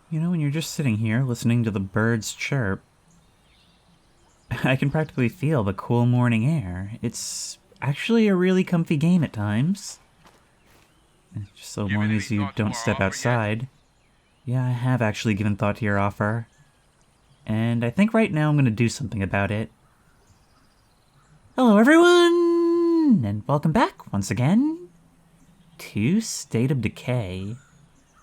You know, when you're just sitting here listening to the birds chirp, I can practically feel the cool morning air. It's actually a really comfy game at times. Just so long as you don't step outside. Yeah, I have actually given thought to your offer. And I think right now I'm going to do something about it. Hello everyone! And welcome back, once again, to State of Decay.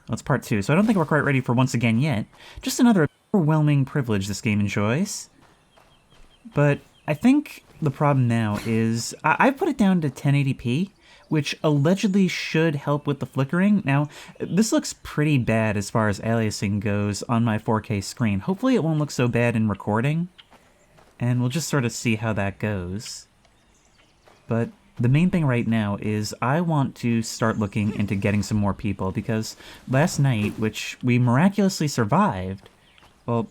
Well, it's part 2, so I don't think we're quite ready for once again yet. Just another overwhelming privilege this game enjoys. But I think the problem now is I've put it down to 1080p, which allegedly should help with the flickering. Now, this looks pretty bad as far as aliasing goes on my 4K screen. Hopefully it won't look so bad in recording, and we'll just sort of see how that goes. But the main thing right now is I want to start looking into getting some more people, because last night, which we miraculously survived, well,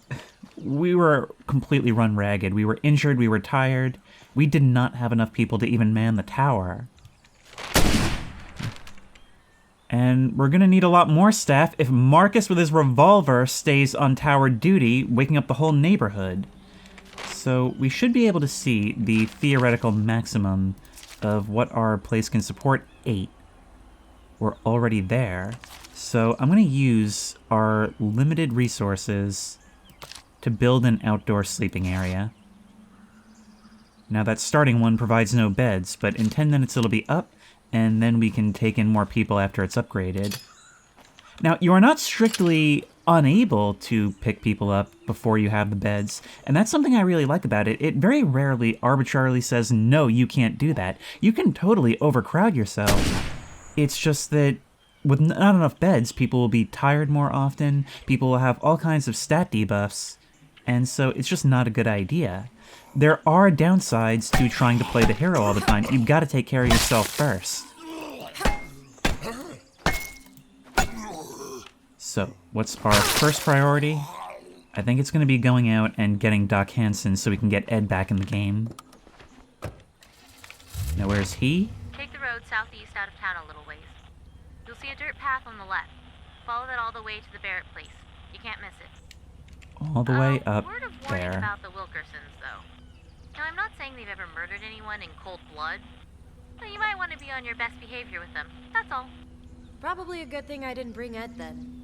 we were completely run ragged. We were injured, we were tired. We did not have enough people to even man the tower. And we're gonna need a lot more staff if Marcus with his revolver stays on tower duty, waking up the whole neighborhood. So we should be able to see the theoretical maximum of what our place can support. 8. We're already there. So I'm gonna use our limited resources to build an outdoor sleeping area. Now that starting one provides no beds, but in 10 minutes it'll be up, and then we can take in more people after it's upgraded. Now, you are not strictly unable to pick people up before you have the beds, and that's something I really like about it. It very rarely arbitrarily says, no, you can't do that. You can totally overcrowd yourself. It's just that with not enough beds, people will be tired more often, people will have all kinds of stat debuffs, and so it's just not a good idea. There are downsides to trying to play the hero all the time. You've got to take care of yourself first. So, what's our first priority? I think it's going to be going out and getting Doc Hansen so we can get Ed back in the game. Now, where's he? Take the road southeast out of town a little ways. You'll see a dirt path on the left. Follow that all the way to the Barrett place. You can't miss it. All the way up word of warning there. about the Wilkersons, though. Now, I'm not saying they've ever murdered anyone in cold blood, but you might want to be on your best behavior with them. That's all. Probably a good thing I didn't bring Ed then.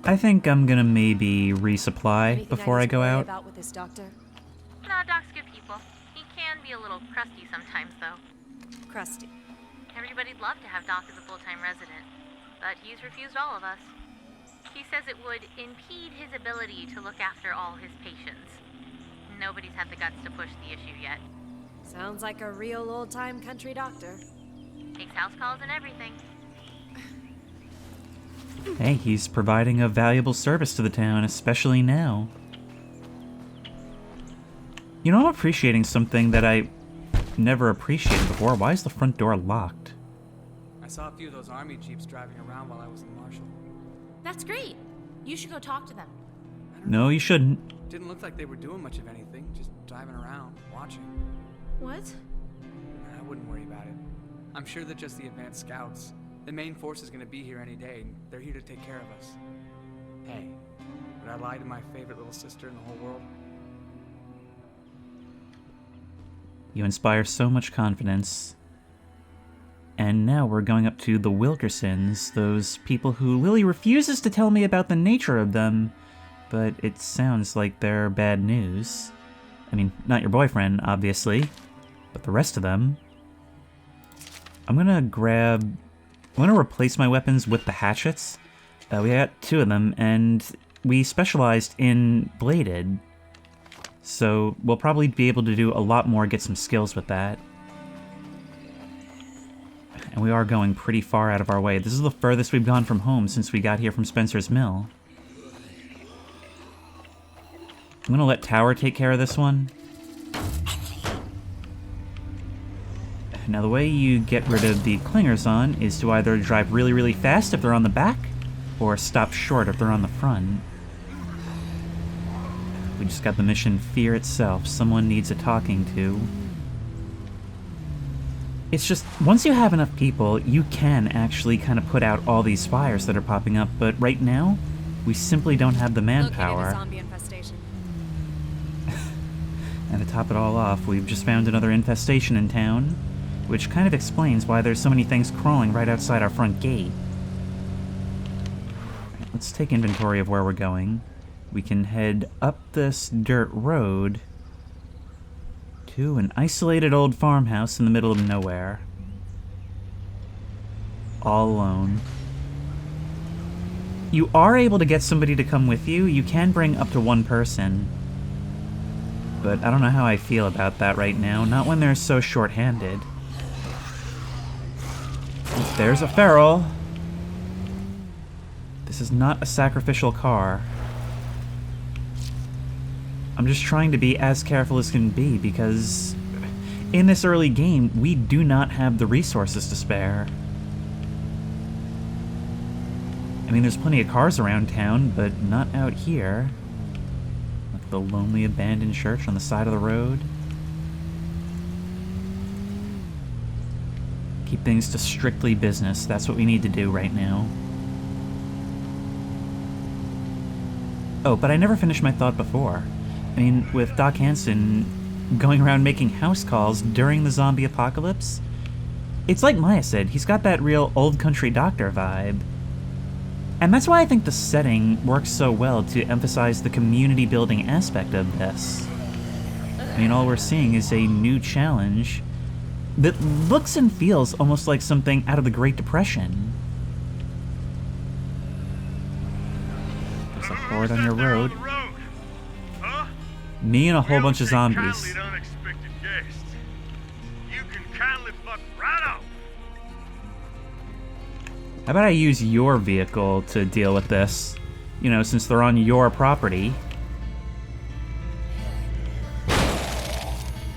I think I'm gonna maybe resupply Anything before I go worry out. about with this doctor? No, Doc's good people. He can be a little crusty sometimes, though. Crusty. Everybody'd love to have Doc as a full-time resident, but he's refused all of us. He says it would impede his ability to look after all his patients. Nobody's had the guts to push the issue yet. Sounds like a real old-time country doctor. Takes house calls and everything. Hey, he's providing a valuable service to the town, especially now. You know, I'm appreciating something that I never appreciated before. Why is the front door locked? I saw a few of those army jeeps driving around while I was in Marshall. That's great. You should go talk to them. No, you shouldn't. Didn't look like they were doing much of anything, just driving around, watching. What? I wouldn't worry about it. I'm sure they're just the advanced scouts. The main force is going to be here any day, and they're here to take care of us. Hey, would I lie to my favorite little sister in the whole world? You inspire so much confidence. And now we're going up to the Wilkersons, those people who Lily refuses to tell me about the nature of them, but it sounds like they're bad news. I mean, not your boyfriend, obviously, but the rest of them. I'm gonna replace my weapons with the hatchets. We got 2 of them, and we specialized in bladed. So we'll probably be able to do a lot more, get some skills with that. And we are going pretty far out of our way. This is the furthest we've gone from home since we got here from Spencer's Mill. I'm gonna let Tower take care of this one. Now the way you get rid of the clingers on is to either drive really, really fast if they're on the back, or stop short if they're on the front. We just got the mission Fear itself. Someone needs a talking to. It's just, once you have enough people, you can actually kind of put out all these fires that are popping up, but right now, we simply don't have the Located a manpower. zombie infestation. And to top it all off, we've just found another infestation in town, which kind of explains why there's so many things crawling right outside our front gate. Right, let's take inventory of where we're going. We can head up this dirt road to an isolated old farmhouse in the middle of nowhere. All alone. You are able to get somebody to come with you. You can bring up to one person. But I don't know how I feel about that right now. Not when they're so short-handed. There's a feral. This is not a sacrificial car. I'm just trying to be as careful as can be because in this early game, we do not have the resources to spare. I mean, there's plenty of cars around town, but not out here. Like the lonely abandoned church on the side of the road. Keep things to strictly business. That's what we need to do right now. Oh, but I never finished my thought before. I mean, with Doc Hansen going around making house calls during the zombie apocalypse, it's like Maya said, he's got that real old country doctor vibe. And that's why I think the setting works so well to emphasize the community building aspect of this. I mean, all we're seeing is a new challenge that looks and feels almost like something out of the Great Depression. There's a horde on your road. Me and a whole bunch of zombies. Unexpected guests. You can kindly fuck right off. How about I use your vehicle to deal with this? You know, since they're on your property.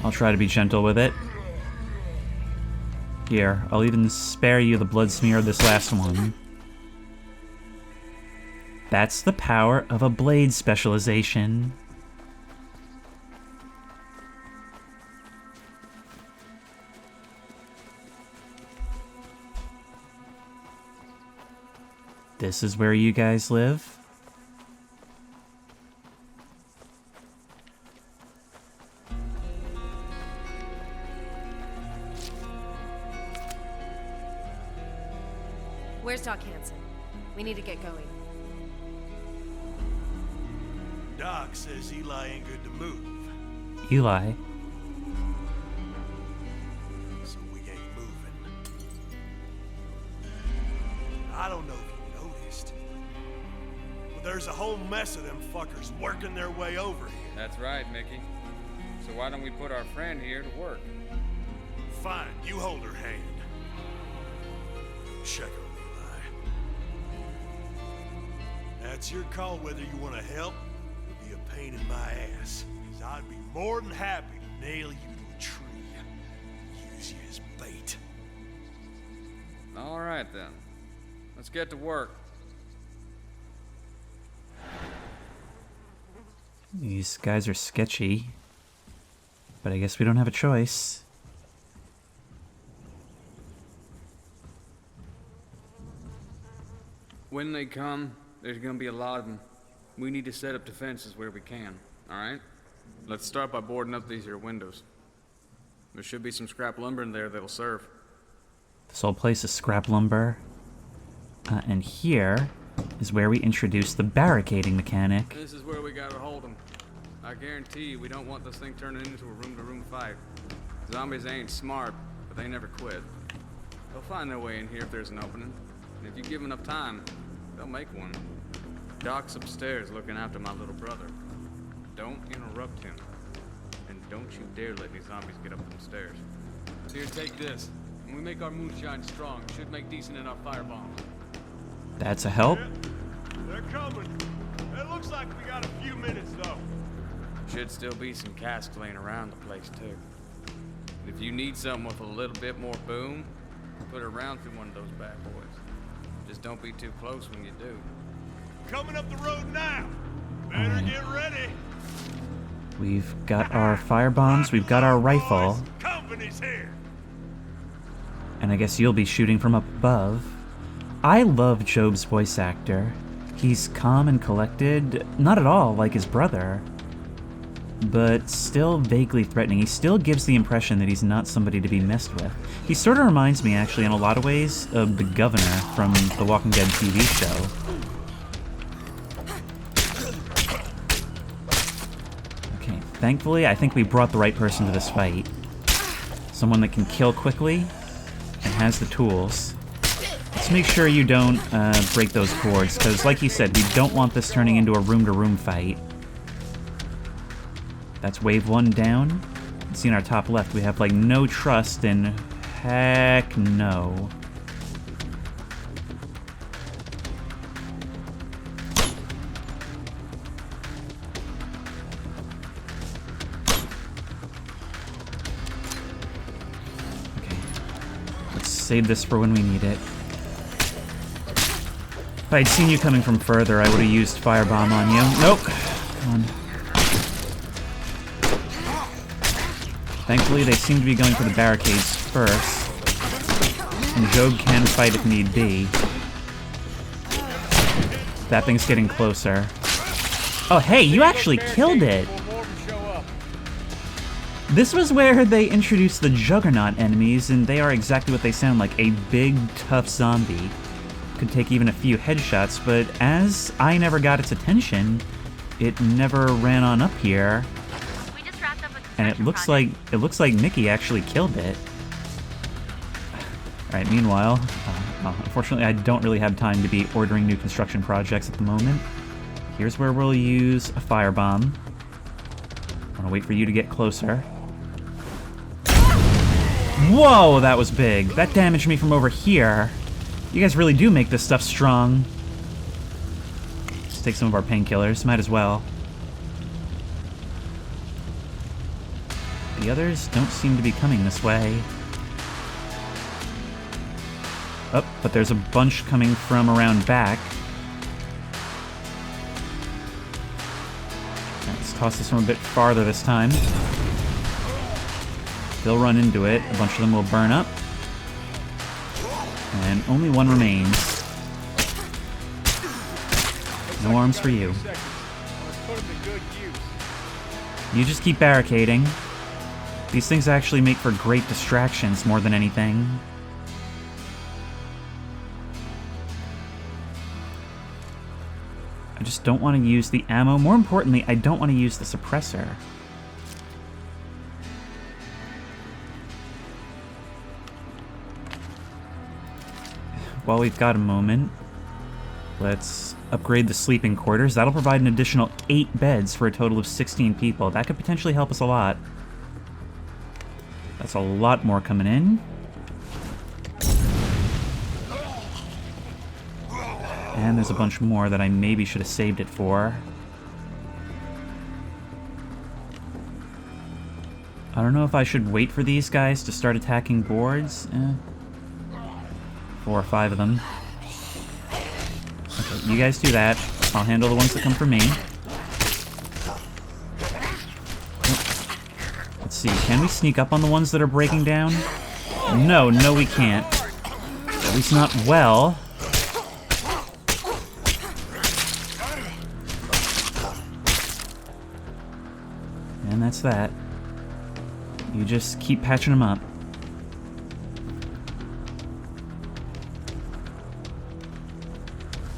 I'll try to be gentle with it. Here, I'll even spare you the blood smear of this last one. That's the power of a blade specialization. This is where you guys live? Where's Doc Hansen? We need to get going. Doc says Eli ain't good to move, Eli. so we ain't moving. I don't know if you noticed, but there's a whole mess of them fuckers working their way over here. That's right, Mickey. So why don't we put our friend here to work? Fine, you hold her hand. Check her, Eli. That's your call whether you want to help or be a pain in my ass. 'Cause I'd be more than happy to nail you to a tree. Use you as bait. All right, then. Let's get to work. These guys are sketchy. But I guess we don't have a choice. When they come, there's gonna be a lot of them. We need to set up defenses where we can, all right? Let's start by boarding up these here windows. There should be some scrap lumber in there that'll serve. This whole place is scrap lumber. And here is where we introduce the barricading mechanic. This is where we gotta hold them. I guarantee you we don't want this thing turning into a room-to-room fight. Zombies ain't smart, but they never quit. They'll find their way in here if there's an opening. And if you give them enough time, they'll make one. Doc's upstairs looking after my little brother. Don't interrupt him. And don't you dare let these zombies get up them stairs. Here, take this. When we make our moonshine strong, it should make decent enough firebombs. That's a help. They're coming. It looks like we got a few minutes though. Should still be some casks laying around the place, too. And if you need something with a little bit more boom, put it around through one of those bad boys. Just don't be too close when you do. Coming up the road now. Better get ready. We've got our fire bombs, we've got our rifle. Company's here. And I guess you'll be shooting from up above. I love Job's voice actor. He's calm and collected, not at all like his brother, but still vaguely threatening. He still gives the impression that he's not somebody to be messed with. He sort of reminds me, actually, in a lot of ways, of the Governor from the Walking Dead TV show. Okay, thankfully, I think we brought the right person to this fight. Someone that can kill quickly and has the tools. Let's make sure you don't break those boards, because like you said, we don't want this turning into a room-to-room fight. That's wave 1 down. See in our top left, we have like no trust in heck no. Okay. Let's save this for when we need it. If I'd seen you coming from further, I would have used firebomb on you. Nope. Come on. Thankfully, they seem to be going for the barricades first. And Job can fight if need be. That thing's getting closer. Oh, hey, you actually killed it! This was where they introduced the Juggernaut enemies, and they are exactly what they sound like. A big, tough zombie. Could take even a few headshots, but as I never got its attention, it never ran on up here. And it looks like Nikki actually killed it. Alright, meanwhile, unfortunately I don't really have time to be ordering new construction projects at the moment. Here's where we'll use a firebomb. I want to wait for you to get closer. Whoa, that was big. That damaged me from over here. You guys really do make this stuff strong. Let's take some of our painkillers, might as well. The others don't seem to be coming this way. Oh, but there's a bunch coming from around back. Let's toss this one a bit farther this time. They'll run into it. A bunch of them will burn up. And only one remains. No arms for you. You just keep barricading. These things actually make for great distractions more than anything. I just don't want to use the ammo. More importantly, I don't want to use the suppressor. While we've got a moment, let's upgrade the sleeping quarters. That'll provide an additional 8 beds for a total of 16 people. That could potentially help us a lot. That's a lot more coming in. And there's a bunch more that I maybe should have saved it for. I don't know if I should wait for these guys to start attacking boards. 4 or 5 of them. Okay, you guys do that. I'll handle the ones that come from me. Let's see, can we sneak up on the ones that are breaking down? No, we can't. At least not well. And that's that. You just keep patching them up.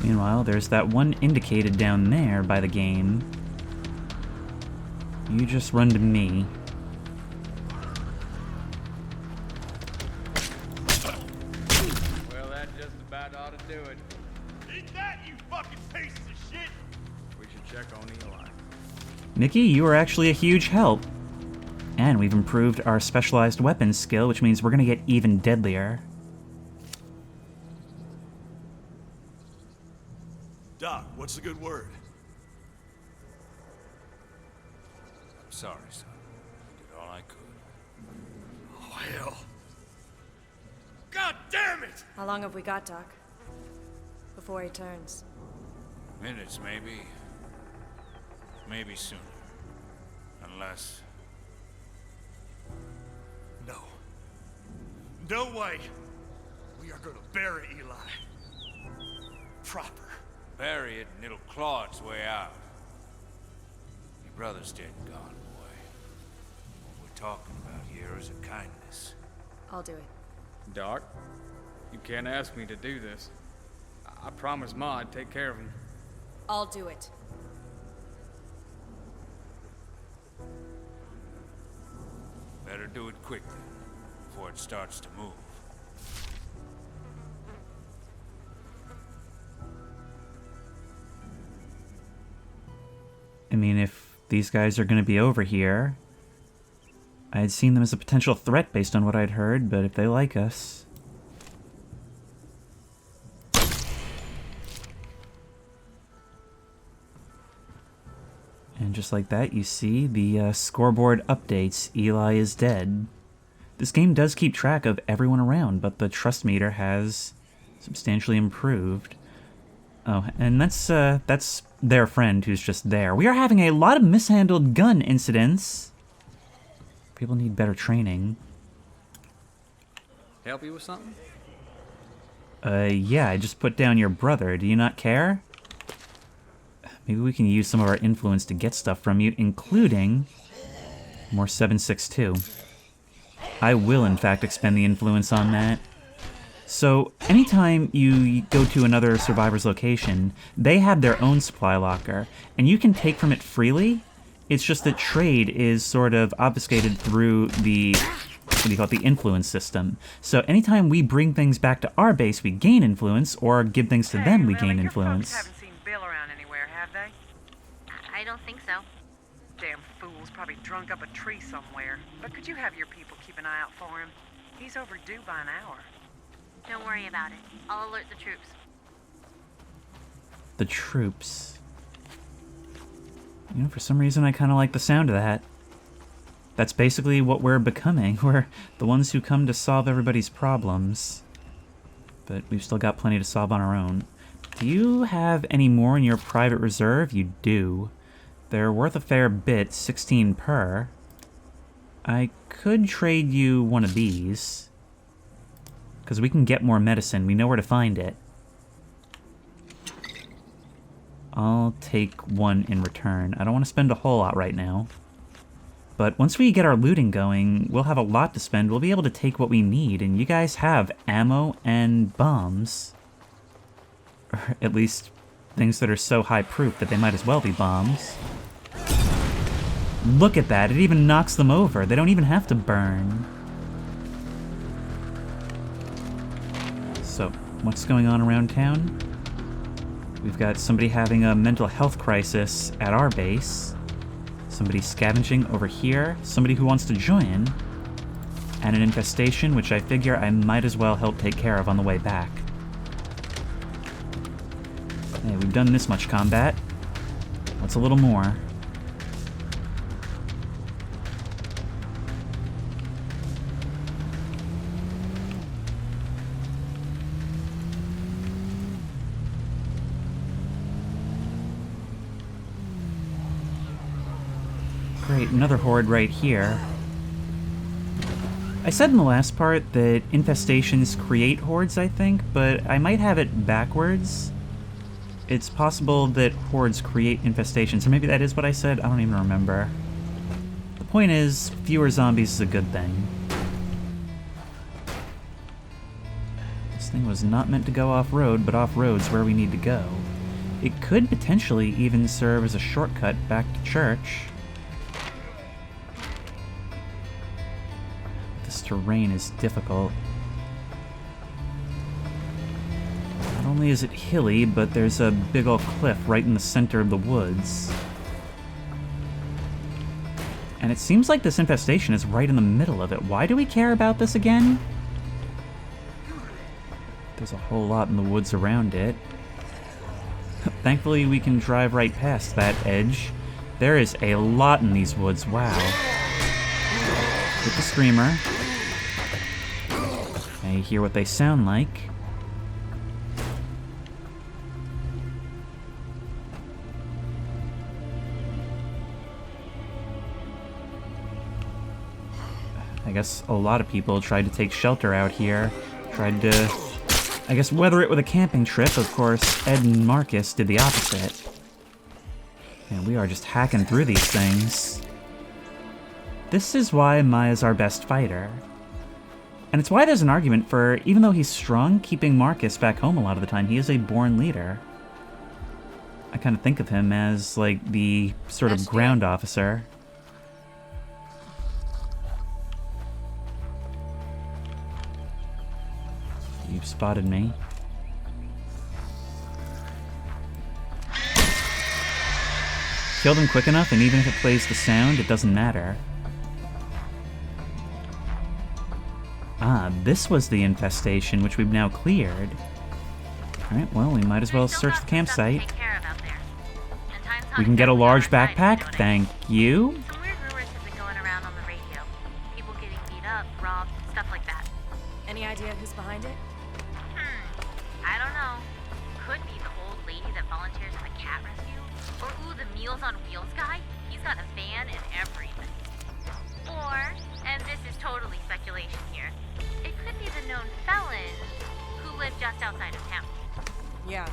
Meanwhile, there's that one indicated down there by the game. You just run to me. Well, that just about ought to do it. Eat that, you fucking pieces of shit! We should check on Eli. Nikki, you are actually a huge help. And we've improved our specialized weapons skill, which means we're gonna get even deadlier. Doc, what's the good word? I'm sorry, son. I did all I could. Oh, hell. God damn it! How long have we got, Doc? Before he turns. Minutes, maybe. Maybe sooner. Unless... No. No way. We are gonna bury Eli. Proper. Bury it and it'll claw its way out. Your brother's dead and gone, boy. What we're talking about here is a kindness. I'll do it. Doc, you can't ask me to do this. I promised Ma I'd take care of him. I'll do it. Better do it quickly, before it starts to move. I mean, if these guys are going to be over here, I had seen them as a potential threat based on what I'd heard, but if they like us... And just like that, you see the scoreboard updates. Eli is dead. This game does keep track of everyone around, but the trust meter has substantially improved. Oh, and that's their friend who's just there. We are having a lot of mishandled gun incidents. People need better training. Help you with something? Yeah, I just put down your brother. Do you not care? Maybe we can use some of our influence to get stuff from you, including more 762. I will, in fact, expend the influence on that. So, anytime you go to another survivor's location, they have their own supply locker, and you can take from it freely. It's just that trade is sort of obfuscated through the, what do you call it, the influence system. So anytime we bring things back to our base, we gain influence, or give things to them, we gain influence. Haven't seen Bill around anywhere, have they? I don't think so. Damn fool's probably drunk up a tree somewhere. But could you have your people keep an eye out for him? He's overdue by an hour. Don't worry about it. I'll alert the troops. The troops. You know, for some reason I kind of like the sound of that. That's basically what we're becoming. We're the ones who come to solve everybody's problems. But we've still got plenty to solve on our own. Do you have any more in your private reserve? You do. They're worth a fair bit, 16 per. I could trade you one of these. Because we can get more medicine. We know where to find it. I'll take one in return. I don't want to spend a whole lot right now. But once we get our looting going, we'll have a lot to spend. We'll be able to take what we need. And you guys have ammo and bombs. Or at least things that are so high proof that they might as well be bombs. Look at that. It even knocks them over. They don't even have to burn. So, what's going on around town? We've got somebody having a mental health crisis at our base. Somebody scavenging over here. Somebody who wants to join. And an infestation, which I figure I might as well help take care of on the way back. Hey, we've done this much combat. What's a little more? Great, another horde right here. I said in the last part that infestations create hordes, I think, but I might have it backwards. It's possible that hordes create infestations, or maybe that is what I said, I don't even remember. The point is, fewer zombies is a good thing. This thing was not meant to go off-road, but off-road's where we need to go. It could potentially even serve as a shortcut back to church. This terrain is difficult. Not only is it hilly, but there's a big ol' cliff right in the center of the woods. And it seems like this infestation is right in the middle of it. Why do we care about this again? There's a whole lot in the woods around it. Thankfully, we can drive right past that edge. There is a lot in these woods, wow. With the screamer. I hear what they sound like. I guess a lot of people tried to take shelter out here, tried to I guess weather it with a camping trip. Of course, Ed and Marcus did the opposite. And we are just hacking through these things. This is why Maya's our best fighter. And it's why there's an argument for, even though he's strong, keeping Marcus back home a lot of the time. He is a born leader. I kind of think of him as, like, the sort of ground officer. You've spotted me. Killed him quick enough, and even if it plays the sound, it doesn't matter. Ah, this was the infestation, which we've now cleared. Alright, well, we might as well search the campsite. We can get a large backpack, thank you. Some weird rumors have been going around on the radio. People getting beat up, robbed, stuff like that. Any idea who's behind it? I don't know. Could be the old lady that volunteers in the cat rescue. Or, ooh, the Meals on Wheels guy. He's got a van and everything. Or, and this is totally speculation here, it could be the known felon who lived just outside of town. Yeah.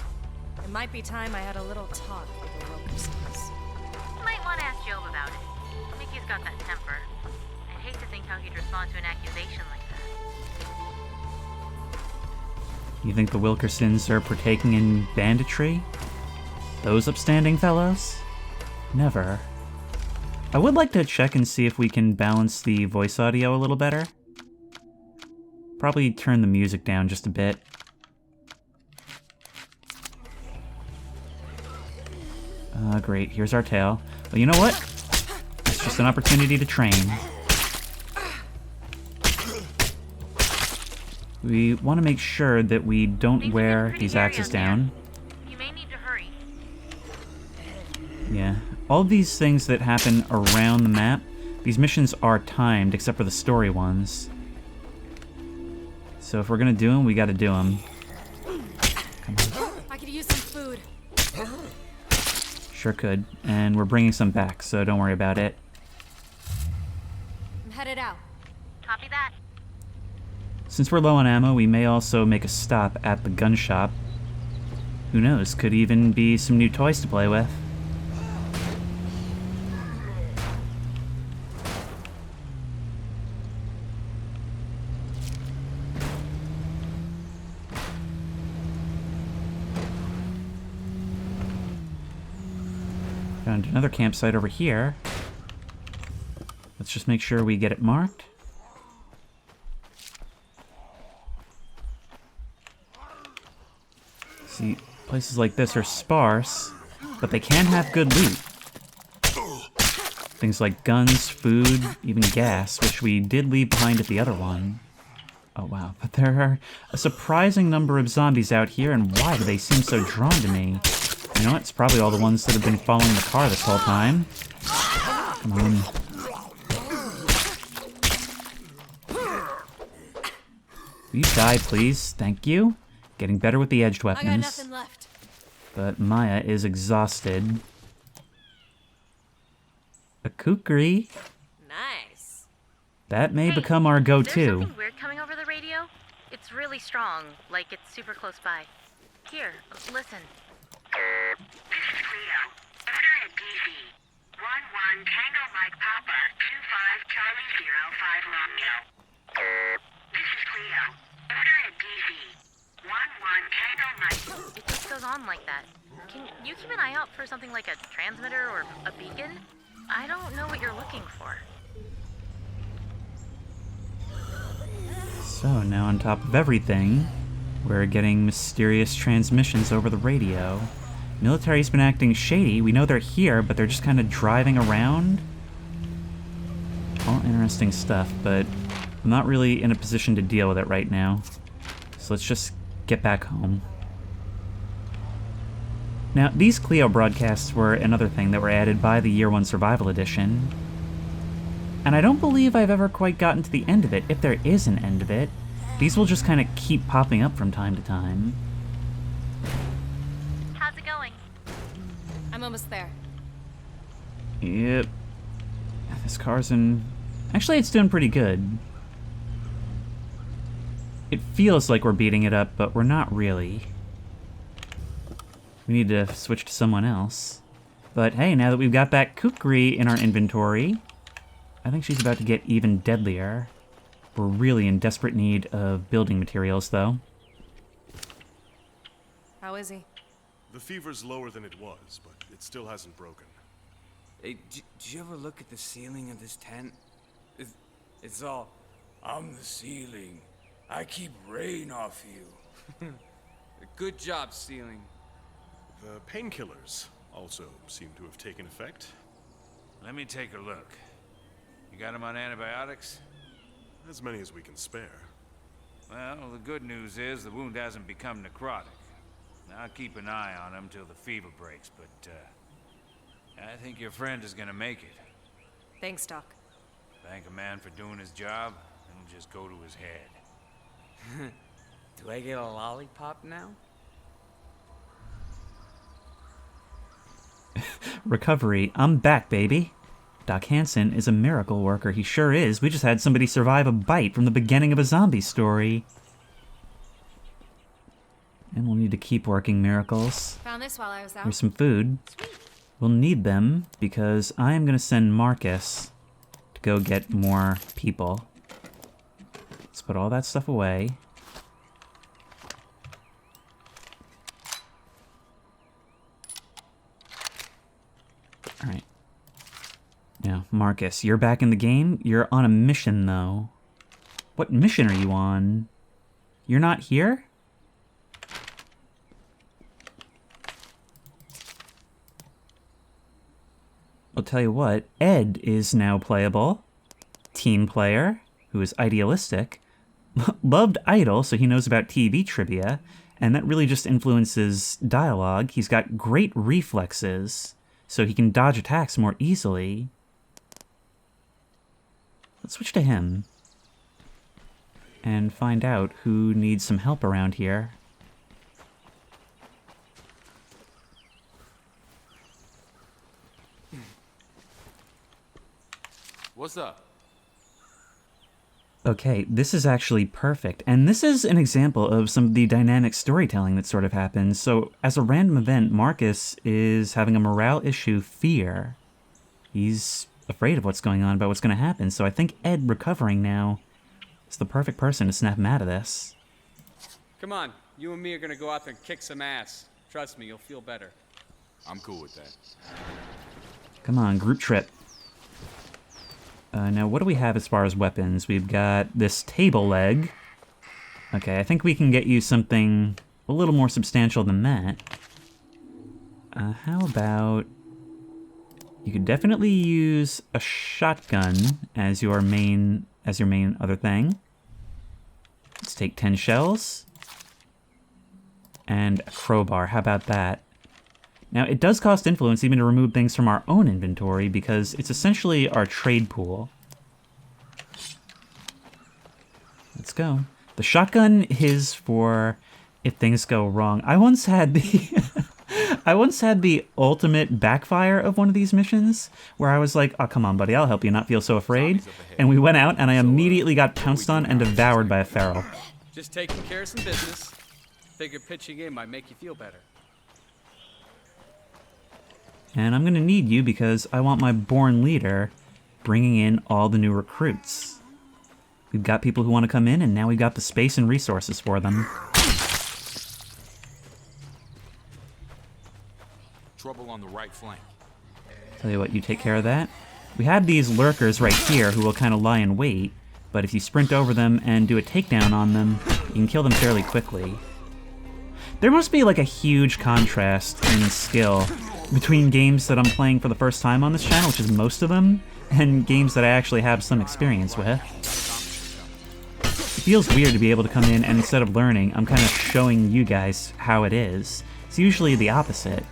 It might be time I had a little talk with the Wilkersons. Might want to ask Job about it. Mickey's got that temper. I'd hate to think how he'd respond to an accusation like that. You think the Wilkersons are partaking in banditry? Those upstanding fellows? Never. I would like to check and see if we can balance the voice audio a little better. Probably turn the music down just a bit. Great, here's our tail. Well, you know what? It's just an opportunity to train. We want to make sure that we don't wear these axes down. You may need to hurry. Yeah. All of these things that happen around the map, these missions are timed, except for the story ones. So if we're gonna do them, we gotta do them. Come on. I could use some food. Sure could. And we're bringing some back, so don't worry about it. I'm headed out. Copy that. Since we're low on ammo, we may also make a stop at the gun shop. Who knows, could even be some new toys to play with. Found another campsite over here. Let's just make sure we get it marked. See, places like this are sparse, but they can have good loot. Things like guns, food, even gas, which we did leave behind at the other one. Oh wow, but there are a surprising number of zombies out here, and why do they seem so drawn to me? You know what? It's probably all the ones that have been following the car this whole time. Come on. Will you die, please? Thank you. Getting better with the edged weapons. I got nothing left. But Maya is exhausted. A kukri. Nice. That may Hey, become our There's go-to. something weird coming over the radio. It's really strong, like it's super close by. Here, listen. This is Cleo. Order at DC. 11 Tango Mike Papa 25 Charlie 05 Romeo. This is Cleo. Order at DC. 11 Tango Mike. It just goes on like that. Can you keep an eye out for something like a transmitter or a beacon? I don't know what you're looking for. So now on top of everything, we're getting mysterious transmissions over the radio. Military's been acting shady. We know they're here, but they're just kind of driving around. All interesting stuff, but I'm not really in a position to deal with it right now. So let's just get back home. Now, these Cleo broadcasts were another thing that were added by the Year 1 Survival Edition. And I don't believe I've ever quite gotten to the end of it, if there is an end of it. These will just kind of keep popping up from time to time. How's it going? I'm almost there. Yep. This car's in... Actually, it's doing pretty good. It feels like we're beating it up, but we're not really. We need to switch to someone else. But hey, now that we've got that kukri in our inventory, I think she's about to get even deadlier. We're really in desperate need of building materials, though. How is he? The fever's lower than it was, but it still hasn't broken. Hey, did you ever look at the ceiling of this tent? It's all, I'm the ceiling. I keep rain off you. Good job, ceiling. The painkillers also seem to have taken effect. Let me take a look. You got him on antibiotics? As many as we can spare. Well, the good news is the wound hasn't become necrotic. I'll keep an eye on him till the fever breaks, but I think your friend is gonna make it. Thanks, Doc. Thank a man for doing his job, it'll just go to his head. Do I get a lollipop now? Recovery. I'm back, baby. Doc Hansen is a miracle worker. He sure is. We just had somebody survive a bite from the beginning of a zombie story. And we'll need to keep working miracles. Found this while I was out. Here's some food. We'll need them because I am going to send Marcus to go get more people. Let's put all that stuff away. Alright. Now, Marcus, you're back in the game. You're on a mission, though. What mission are you on? You're not here? I'll tell you what, Ed is now playable. Team player, who is idealistic. Loved Idol, so he knows about TV trivia, and that really just influences dialogue. He's got great reflexes, so he can dodge attacks more easily. Let's switch to him and find out who needs some help around here. What's up? Okay, this is actually perfect. And this is an example of some of the dynamic storytelling that sort of happens. So, as a random event, Marcus is having a morale issue, fear. He's afraid of what's going on, about what's going to happen. So I think Ed recovering now is the perfect person to snap him out of this. Come on, you and me are gonna go out there and kick some ass. Trust me, you'll feel better. I'm cool with that. Come on, group trip. Now, what do we have as far as weapons? We've got this table leg. Okay, I think we can get you something a little more substantial than that. How about... You could definitely use a shotgun as your main other thing. Let's take 10 shells. And a crowbar, how about that? Now, it does cost influence even to remove things from our own inventory because it's essentially our trade pool. Let's go. The shotgun is for if things go wrong. I once had the ultimate backfire of one of these missions where I was like, oh, come on, buddy, I'll help you not feel so afraid. And we went out and I immediately got pounced on and devoured by a feral. Just taking care of some business. Figure pitching in might make you feel better. And I'm going to need you because I want my born leader bringing in all the new recruits. We've got people who want to come in, and now we've got the space and resources for them. Trouble on the right flank. Tell you what, you take care of that. We have these lurkers right here who will kind of lie in wait, but if you sprint over them and do a takedown on them, you can kill them fairly quickly. There must be like a huge contrast in skill between games that I'm playing for the first time on this channel, which is most of them, and games that I actually have some experience with. It feels weird to be able to come in and instead of learning, I'm kind of showing you guys how it is. It's usually the opposite.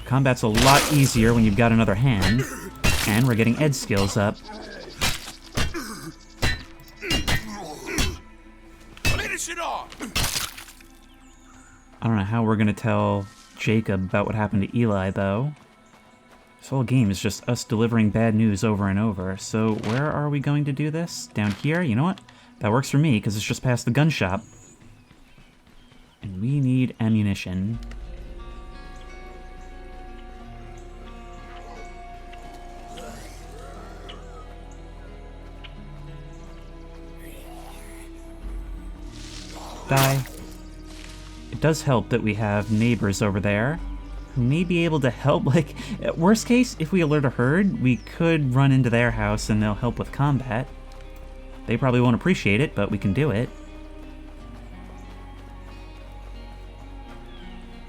Combat's a lot easier when you've got another hand, and we're getting Ed skills up. Finish it off! I don't know how we're gonna tell Jacob about what happened to Eli, though. This whole game is just us delivering bad news over and over. So where are we going to do this? Down here? You know what? That works for me, because it's just past the gun shop. And we need ammunition. Die. It does help that we have neighbors over there who may be able to help. Like, at worst case, if we alert a herd, we could run into their house and they'll help with combat. They probably won't appreciate it, but we can do it.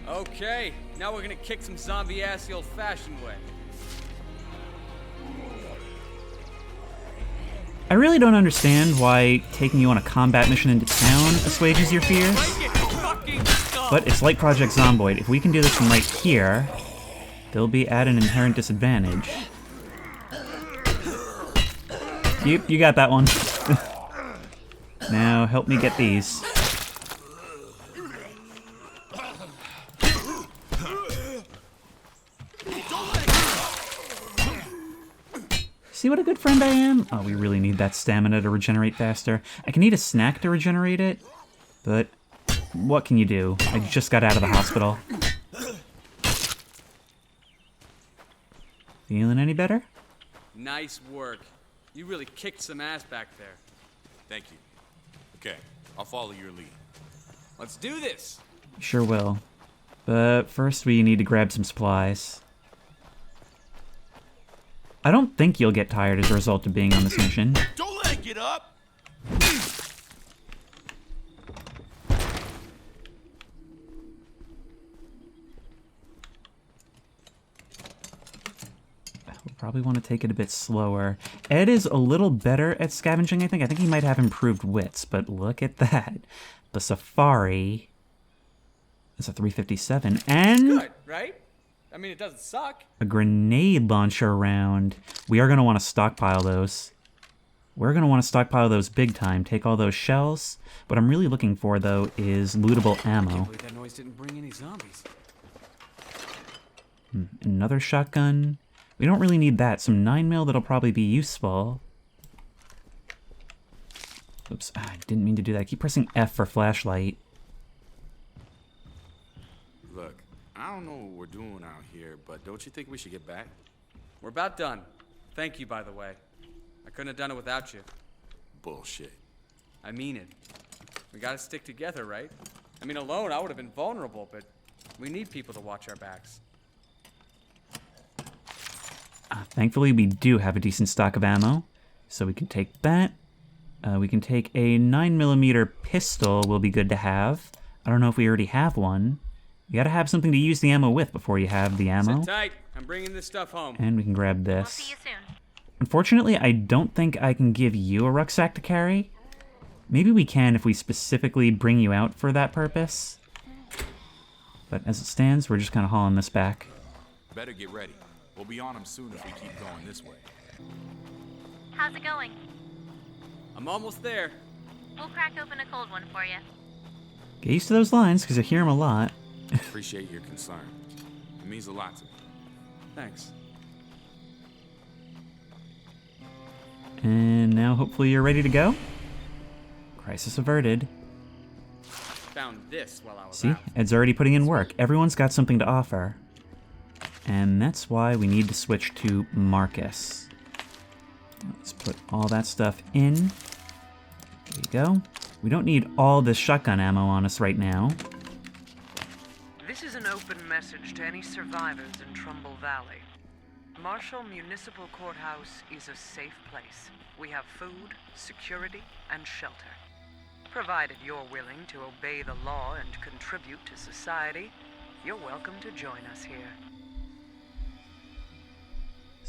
Okay, now we're gonna kick some zombie ass the old-fashioned way. I really don't understand why taking you on a combat mission into town assuages your fears. But it's like Project Zomboid. If we can do this from right here, they'll be at an inherent disadvantage. You got that one. Now help me get these. See what a good friend I am? Oh, we really need that stamina to regenerate faster. I can eat a snack to regenerate it, but what can you do? I just got out of the hospital. Feeling any better? Nice work. You really kicked some ass back there. Thank you. Okay, I'll follow your lead. Let's do this! Sure will. But first we need to grab some supplies. I don't think you'll get tired as a result of being on this mission. Don't let it get up! We'll probably want to take it a bit slower. Ed is a little better at scavenging, I think. I think he might have improved wits, but look at that. The Safari is a 357, and Good, right? I mean, it doesn't suck. a grenade launcher round. We are going to want to stockpile those. We're going to want to stockpile those big time. Take all those shells. What I'm really looking for, though, is lootable ammo. Wait, that noise didn't bring any zombies. Another shotgun. We don't really need that. Some 9mm that'll probably be useful. Oops, I didn't mean to do that. I keep pressing F for flashlight. Look, I don't know what we're doing out here, but don't you think we should get back? We're about done. Thank you, by the way. I couldn't have done it without you. Bullshit. I mean it. We gotta stick together, right? I mean, alone I would have been vulnerable, but we need people to watch our backs. Thankfully, we do have a decent stock of ammo, so we can take that. We can take a 9mm pistol, will be good to have. I don't know if we already have one. You gotta have something to use the ammo with before you have the ammo. Sit tight. I'm bringing this stuff home. And we can grab this. We'll see you soon. Unfortunately, I don't think I can give you a rucksack to carry. Maybe we can if we specifically bring you out for that purpose. But as it stands, we're just kind of hauling this back. Better get ready. We'll be on them soon if we keep going this way. How's it going? I'm almost there. We'll crack open a cold one for you. Get used to those lines, because I hear them a lot. Appreciate your concern. It means a lot to me. Thanks. And now hopefully you're ready to go. Crisis averted. Found this while I was See, out. Ed's already putting in work. Everyone's got something to offer. And that's why we need to switch to Marcus. Let's put all that stuff in. There you go. We don't need all this shotgun ammo on us right now. This is an open message to any survivors in Trumbull Valley. Marshall Municipal Courthouse is a safe place. We have food, security, and shelter. Provided you're willing to obey the law and contribute to society, you're welcome to join us here.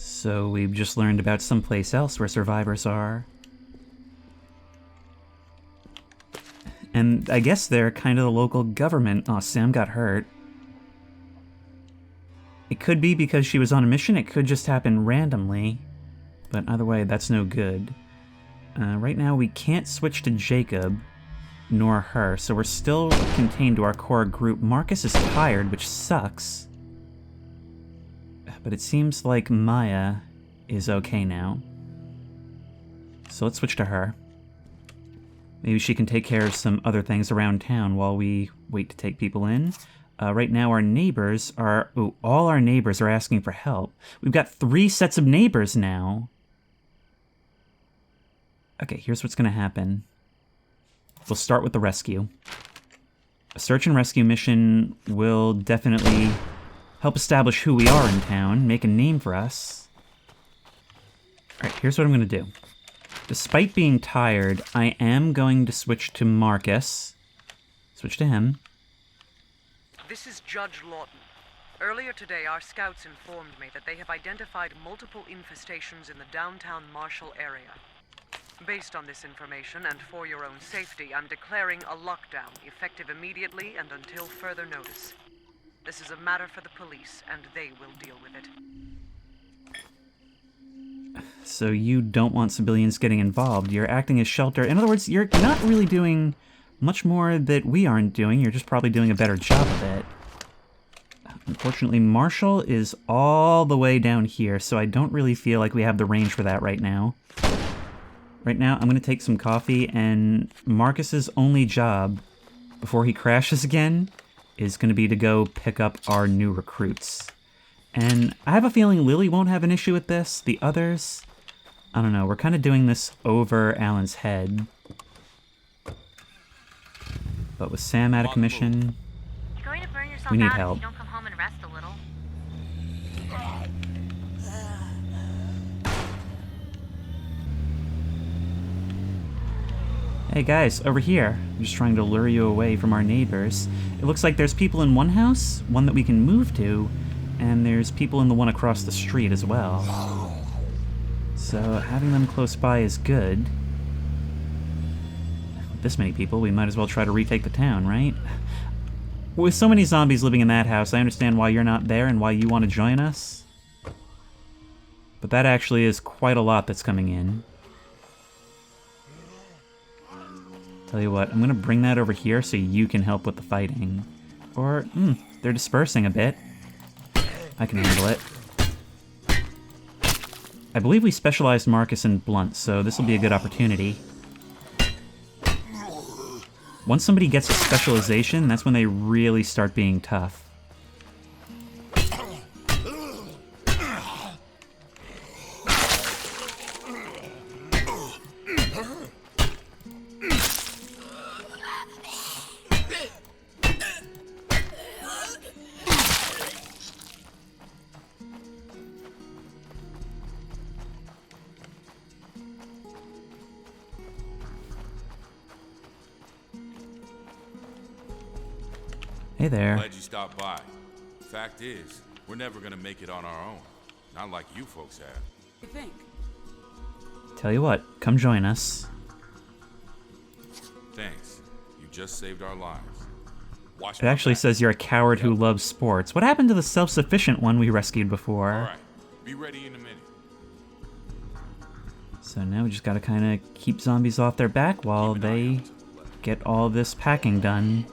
So we've just learned about someplace else where survivors are. And I guess they're kind of the local government. Oh, Sam got hurt. It could be because she was on a mission, it could just happen randomly. But either way, that's no good. Right now we can't switch to Jacob, nor her, so we're still contained to our core group. Marcus is tired, which sucks. But it seems like Maya is okay now. So let's switch to her. Maybe she can take care of some other things around town while we wait to take people in. Right now our neighbors are... Ooh, all our neighbors are asking for help. We've got 3 sets of neighbors now. Okay, here's what's going to happen. We'll start with the rescue. A search and rescue mission will definitely help establish who we are in town, make a name for us. Alright, here's what I'm going to do. Despite being tired, I am going to switch to Marcus. Switch to him. This is Judge Lawton. Earlier today, our scouts informed me that they have identified multiple infestations in the downtown Marshall area. Based on this information, and for your own safety, I'm declaring a lockdown, effective immediately and until further notice. This is a matter for the police, and they will deal with it. So you don't want civilians getting involved. You're acting as shelter. In other words, you're not really doing much more that we aren't doing. You're just probably doing a better job of it. Unfortunately, Marshall is all the way down here, so I don't really feel like we have the range for that right now. Right now, I'm going to take some coffee, and Marcus's only job before he crashes again is going to be to go pick up our new recruits. And I have a feeling Lily won't have an issue with this. The others, I don't know, we're kind of doing this over Alan's head. But with Sam out of commission, You're going to burn yourself we need out help. if you don't come home and rest a little. Hey guys, over here. I'm just trying to lure you away from our neighbors. It looks like there's people in one house, one that we can move to, and there's people in the one across the street as well. So having them close by is good. With this many people, we might as well try to retake the town, right? With so many zombies living in that house, I understand why you're not there and why you want to join us. But that actually is quite a lot that's coming in. Tell you what, I'm going to bring that over here so you can help with the fighting. Or, they're dispersing a bit. I can handle it. I believe we specialized Marcus in blunt, so this will be a good opportunity. Once somebody gets a specialization, that's when they really start being tough. Hey there. Glad you stopped by. Fact is, we're never gonna make it on our own. Not like you folks have. You think? Tell you what, come join us. Thanks. You just saved our lives. Watch It actually says you're a coward who loves sports. What happened to the self-sufficient one we rescued before? All right. Be ready in a minute. So now we just gotta kind of keep zombies off their back while they get all this packing done.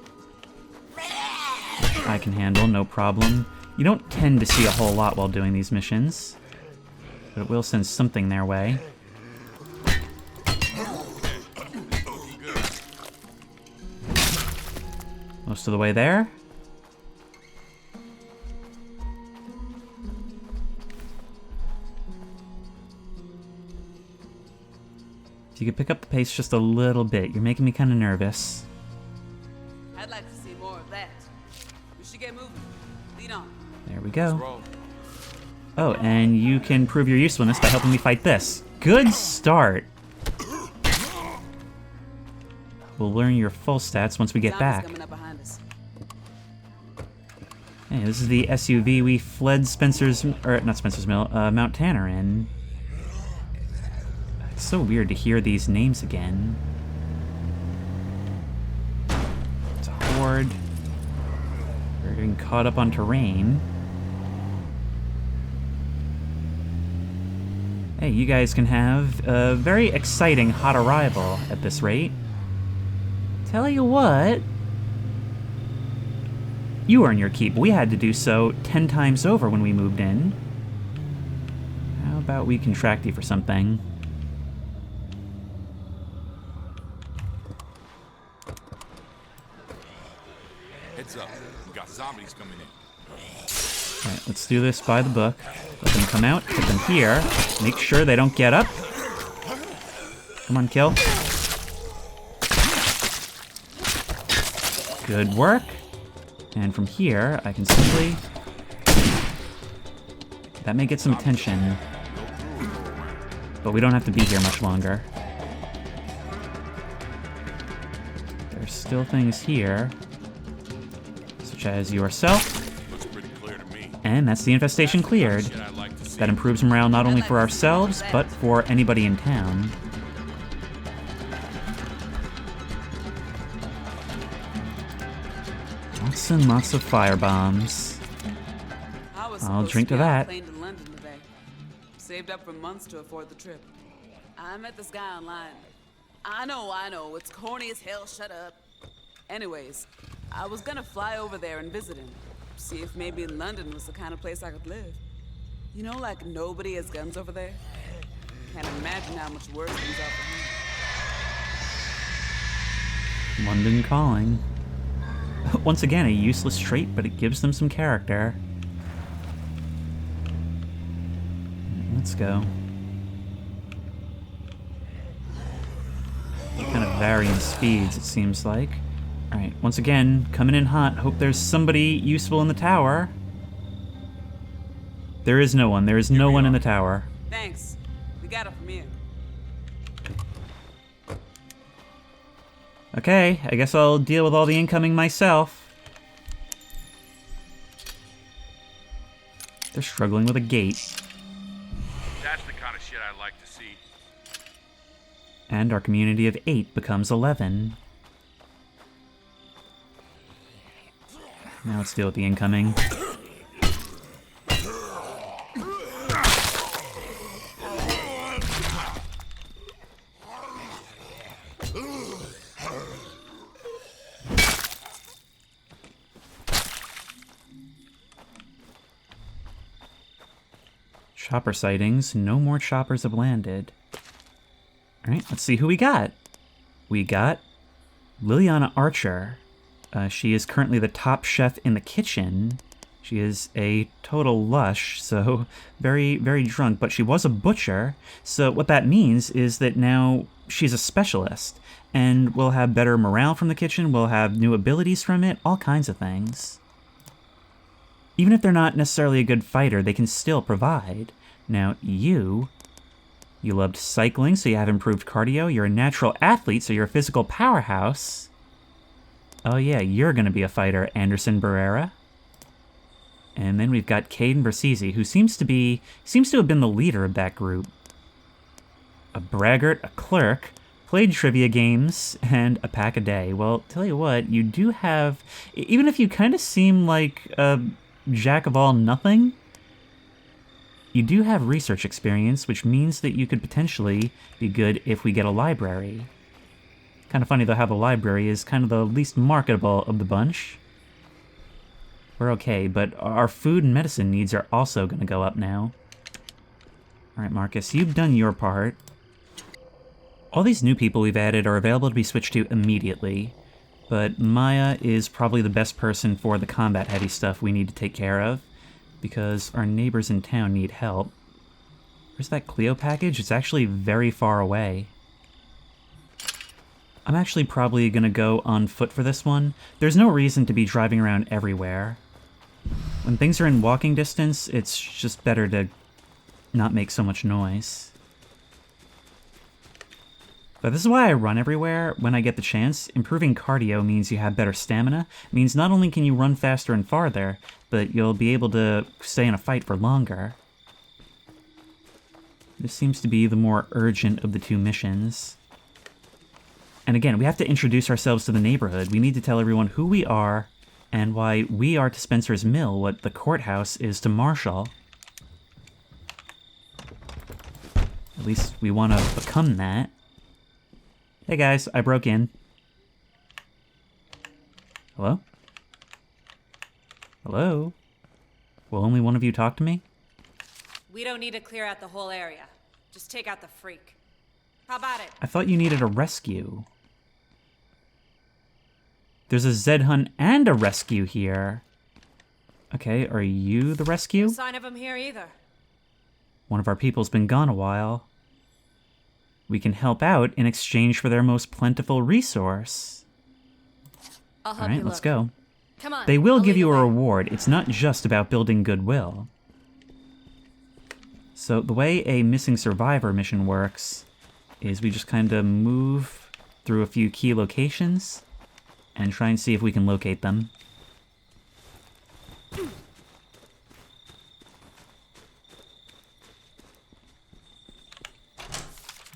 I can handle, no problem. You don't tend to see a whole lot while doing these missions, but it will send something their way. Most of the way there. If you could pick up the pace just a little bit, you're making me kind of nervous. I'd like to see more of that. We should get moving. Lead on. There we go. Oh, and you can prove your usefulness by helping me fight this. Good start. We'll learn your full stats once we get back. Coming up behind us. Hey, this is the SUV we fled Spencer's, or not Spencer's Mill, Mount Tanner in. It's so weird to hear these names again. It's a horde. We're getting caught up on terrain. Hey, you guys can have a very exciting hot arrival at this rate. Tell you what, you earn your keep. We had to do so 10 times over when we moved in. How about we contract you for something? heads up. We got zombies coming in. Alright, let's do this by the book. Let them come out, put them here. Make sure they don't get up. Come on, kill. Good work. And from here, I can simply... That may get some attention. But we don't have to be here much longer. There's still things here. Such as yourself. And that's the infestation cleared. That improves morale not only for ourselves, but for anybody in town. Lots and lots of firebombs. I'll drink to that. In London today. Saved up for months to afford the trip. I met this guy online. I know, it's corny as hell, shut up. Anyways, I was gonna fly over there and visit him. See if maybe London was the kind of place I could live. You know, like nobody has guns over there? Can't imagine how much worse things are for him. London calling. Once again, a useless trait, but it gives them some character. Let's go. Kind of varying speeds, it seems like. Alright, once again, coming in hot. Hope there's somebody useful in the tower. There is no one. There is no one in the tower. Thanks. We got it from here. Okay, I guess I'll deal with all the incoming myself. They're struggling with a gate. That's the kind of shit I like to see. And our community of 8 becomes 11. Now let's deal with the incoming. Chopper sightings. No more choppers have landed. Alright, let's see who we got. We got Liliana Archer. She is currently the top chef in the kitchen. She is a total lush, so very, very drunk, but she was a butcher. So what that means is that now she's a specialist, and we'll have better morale from the kitchen, we'll have new abilities from it, all kinds of things. Even if they're not necessarily a good fighter, they can still provide. Now, you loved cycling, so you have improved cardio. You're a natural athlete, so you're a physical powerhouse. Oh yeah, you're gonna be a fighter, Anderson Barrera. And then we've got Caden Bersisi, who seems to have been the leader of that group. A braggart, a clerk, played trivia games, and a pack a day. Well, tell you what, you do have, even if you kind of seem like a jack of all nothing, you do have research experience, which means that you could potentially be good if we get a library. Kind of funny though how the library is kind of the least marketable of the bunch. We're okay, but our food and medicine needs are also going to go up now. Alright, Marcus, you've done your part. All these new people we've added are available to be switched to immediately, but Maya is probably the best person for the combat-heavy stuff we need to take care of, because our neighbors in town need help. Where's that Cleo package? It's actually very far away. I'm actually probably going to go on foot for this one. There's no reason to be driving around everywhere. When things are in walking distance, it's just better to not make so much noise. But this is why I run everywhere when I get the chance. Improving cardio means you have better stamina. It means not only can you run faster and farther, but you'll be able to stay in a fight for longer. This seems to be the more urgent of the two missions. And again, we have to introduce ourselves to the neighborhood. We need to tell everyone who we are and why we are to Spencer's Mill what the courthouse is to Marshall. At least we want to become that. Hey guys, I broke in. Hello? Hello? Will only one of you talk to me? We don't need to clear out the whole area. Just take out the freak. How about it? I thought you needed a rescue. There's a Zed hunt and a rescue here. Okay, are you the rescue? No sign of him here either. One of our people's been gone a while. We can help out in exchange for their most plentiful resource. I'll help Alright, you let's look. go. Come on. They will I'll give lead you the a way. reward. It's not just about building goodwill. So the way a missing survivor mission works is we just kind of move through a few key locations and try and see if we can locate them.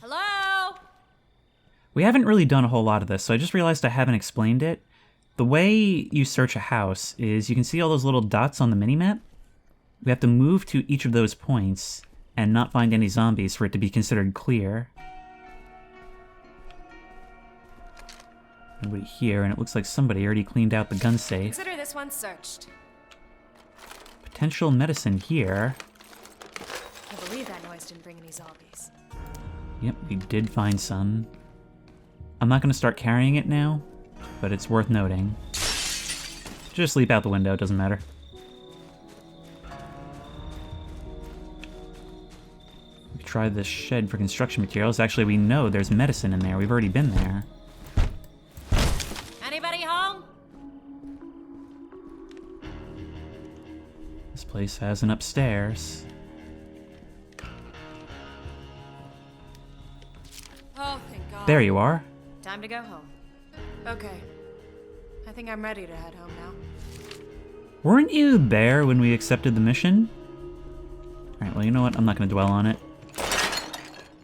Hello? We haven't really done a whole lot of this, so I just realized I haven't explained it. The way you search a house is you can see all those little dots on the minimap. We have to move to each of those points and not find any zombies for it to be considered clear. Nobody here, and it looks like somebody already cleaned out the gun safe. Consider this one searched. Potential medicine here. Can't believe that noise didn't bring any zombies. Yep, we did find some. I'm not going to start carrying it now, but it's worth noting. Just leap out the window, it doesn't matter. We tried this shed for construction materials. Actually, we know there's medicine in there. We've already been there. Anybody home? This place has an upstairs. Oh, thank God. There you are. Time to go home. Okay. I think I'm ready to head home now. Weren't you there when we accepted the mission? Alright, well, you know what? I'm not going to dwell on it.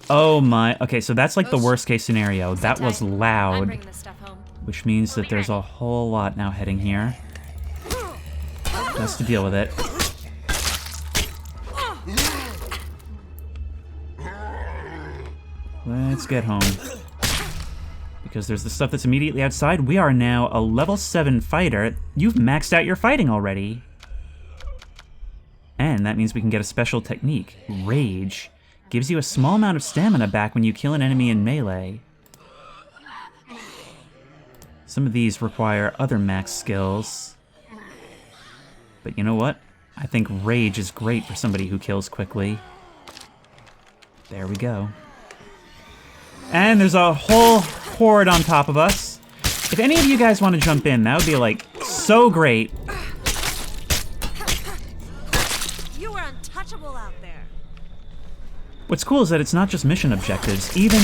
Oh my... Okay, so that's like the worst case scenario. That was I'm loud. bringing this stuff home. Which means that there's a whole lot now heading here. Just to deal with it. Let's get home. Because there's the stuff that's immediately outside. We are now a level 7 fighter. You've maxed out your fighting already. And that means we can get a special technique. Rage. Gives you a small amount of stamina back when you kill an enemy in melee. Some of these require other max skills. But you know what? I think Rage is great for somebody who kills quickly. There we go. And there's a whole horde on top of us. If any of you guys want to jump in, that would be, like, so great. You were untouchable out there. What's cool is that it's not just mission objectives. Even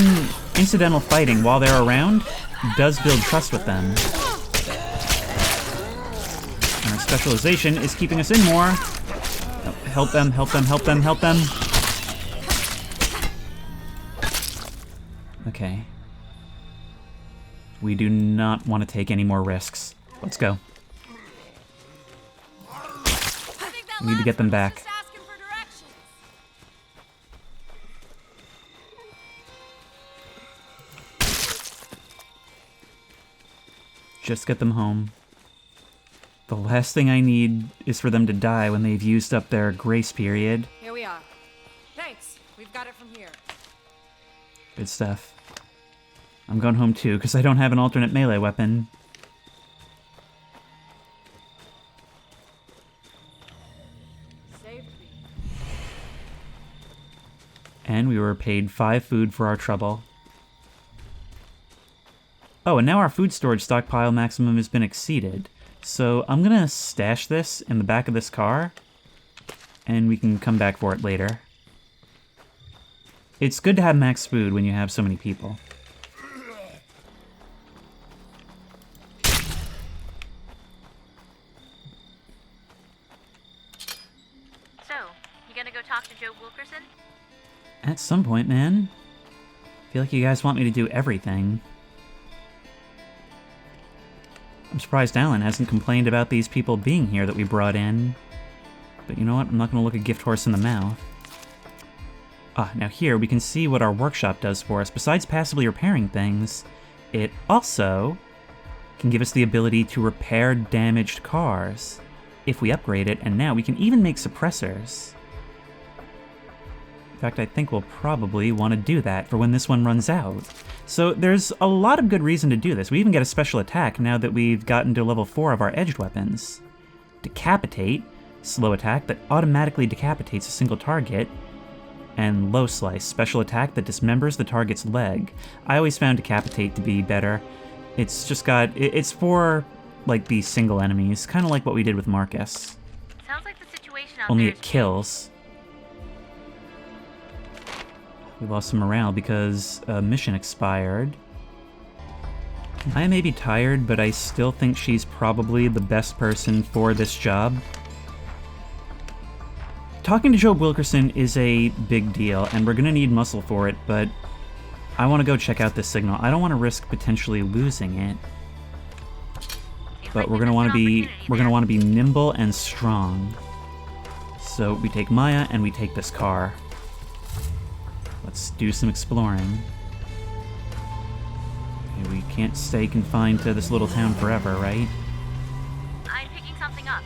incidental fighting while they're around does build trust with them. And our specialization is keeping us in more. Oh, help them, help them, help them, help them. Okay. We do not want to take any more risks. Let's go. We need to get them back. Just get them home. The last thing I need is for them to die when they've used up their grace period. Here we are. Thanks. We've got it from here. Good stuff. I'm going home too, because I don't have an alternate melee weapon. Saved me. And we were paid 5 food for our trouble. Oh, and now our food storage stockpile maximum has been exceeded. So I'm gonna stash this in the back of this car, and we can come back for it later. It's good to have max food when you have so many people. So, you gonna go talk to Joe Wilkerson? At some point, man. I feel like you guys want me to do everything. I'm surprised Alan hasn't complained about these people being here that we brought in. But you know what? I'm not going to look a gift horse in the mouth. Ah, now here we can see what our workshop does for us. Besides passively repairing things, it also can give us the ability to repair damaged cars if we upgrade it, and now we can even make suppressors. fact, I think we'll probably want to do that for when this one runs out. So there's a lot of good reason to do this. We even get a special attack now that we've gotten to level 4 of our edged weapons. Decapitate, slow attack that automatically decapitates a single target, and low slice, special attack that dismembers the target's leg. I always found decapitate to be better. It's just got, it's for like these single enemies, kind of like what we did with Marcus. Sounds like the situation out Only there it kills. We lost some morale because a mission expired. I may be tired, but I still think she's probably the best person for this job. Talking to Joe Wilkerson is a big deal, and we're gonna need muscle for it, but I want to go check out this signal. I don't want to risk potentially losing it. But we're gonna want to be nimble and strong. So we take Maya and we take this car. Let's do some exploring. Okay, we can't stay confined to this little town forever, right? I'm picking something up.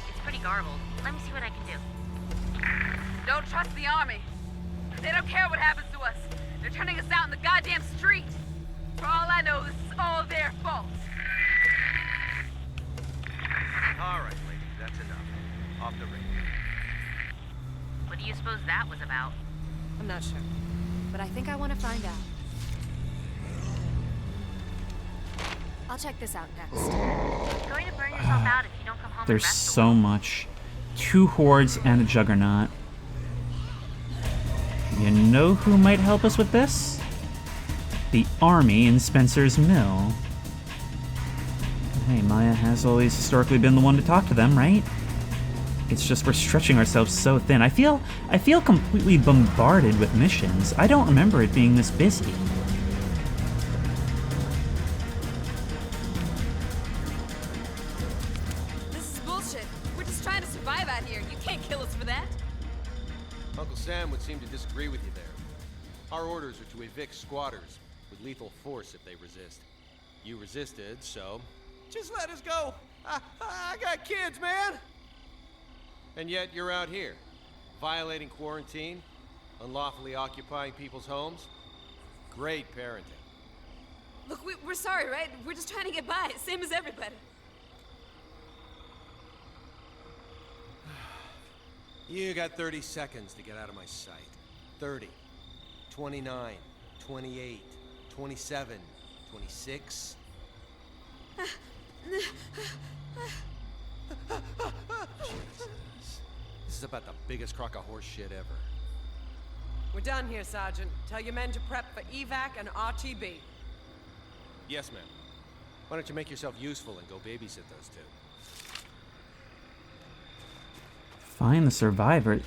It's pretty garbled. Let me see what I can do. Don't trust the army. They don't care what happens to us. They're turning us out in the goddamn street. For all I know, this is all their fault. All right, ladies, that's enough. Off the radio. What do you suppose that was about? I'm not sure, but I think I want to find out. I'll check this out next. You're going to burn yourself out if you don't come home. There's so much. 2 hordes and a juggernaut. You know who might help us with this? The army in Spencer's Mill. Hey, Maya has always historically been the one to talk to them, right? It's just we're stretching ourselves so thin. I feel completely bombarded with missions. I don't remember it being this busy. This is bullshit. We're just trying to survive out here. You can't kill us for that. Uncle Sam would seem to disagree with you there. Our orders are to evict squatters with lethal force if they resist. You resisted, so just let us go. I got kids, man. And yet you're out here, violating quarantine, unlawfully occupying people's homes. Great parenting. Look, we're sorry, right? We're just trying to get by, same as everybody. You got 30 seconds to get out of my sight. 30, 29, 28, 27, 26. Jesus. This is about the biggest crock of horse shit ever. We're done here, Sergeant. Tell your men to prep for evac and RTB. Yes, ma'am. Why don't you make yourself useful and go babysit those two? Find the survivor.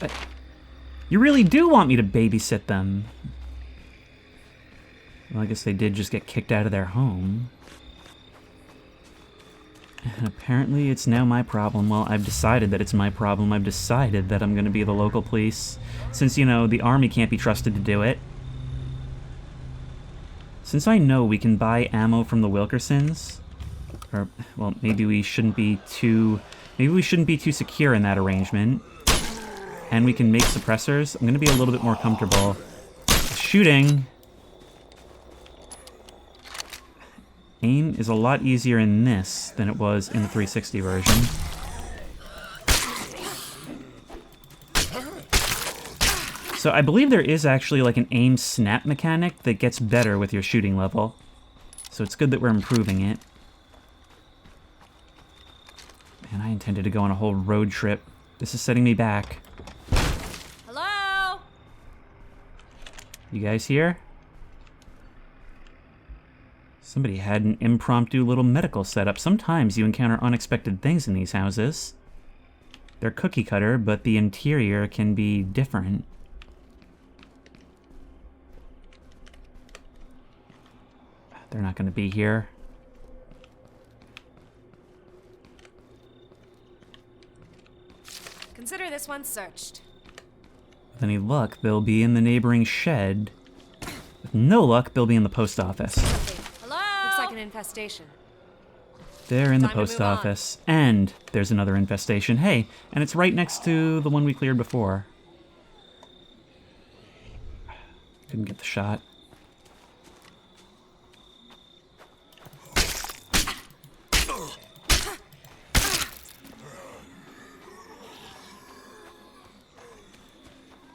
You really do want me to babysit them. Well, I guess they did just get kicked out of their home. And apparently it's now my problem. Well, I've decided that it's my problem. I've decided that I'm going to be the local police. Since, you know, the army can't be trusted to do it. Since I know we can buy ammo from the Wilkersons, or, well, maybe we shouldn't be too secure in that arrangement, and we can make suppressors, I'm going to be a little bit more comfortable shooting. Aim is a lot easier in this than it was in the 360 version. So I believe there is actually like an aim snap mechanic that gets better with your shooting level. So it's good that we're improving it. Man, I intended to go on a whole road trip. This is setting me back. Hello? You guys here? Somebody had an impromptu little medical setup. Sometimes you encounter unexpected things in these houses. They're cookie cutter, but the interior can be different. They're not going to be here. Consider this one searched. With any luck, they'll be in the neighboring shed. With no luck, they'll be in the post office. Hello? Looks like an infestation. They're in the Time to post move on. office. And there's another infestation. Hey, and it's right next to the one we cleared before. Couldn't get the shot.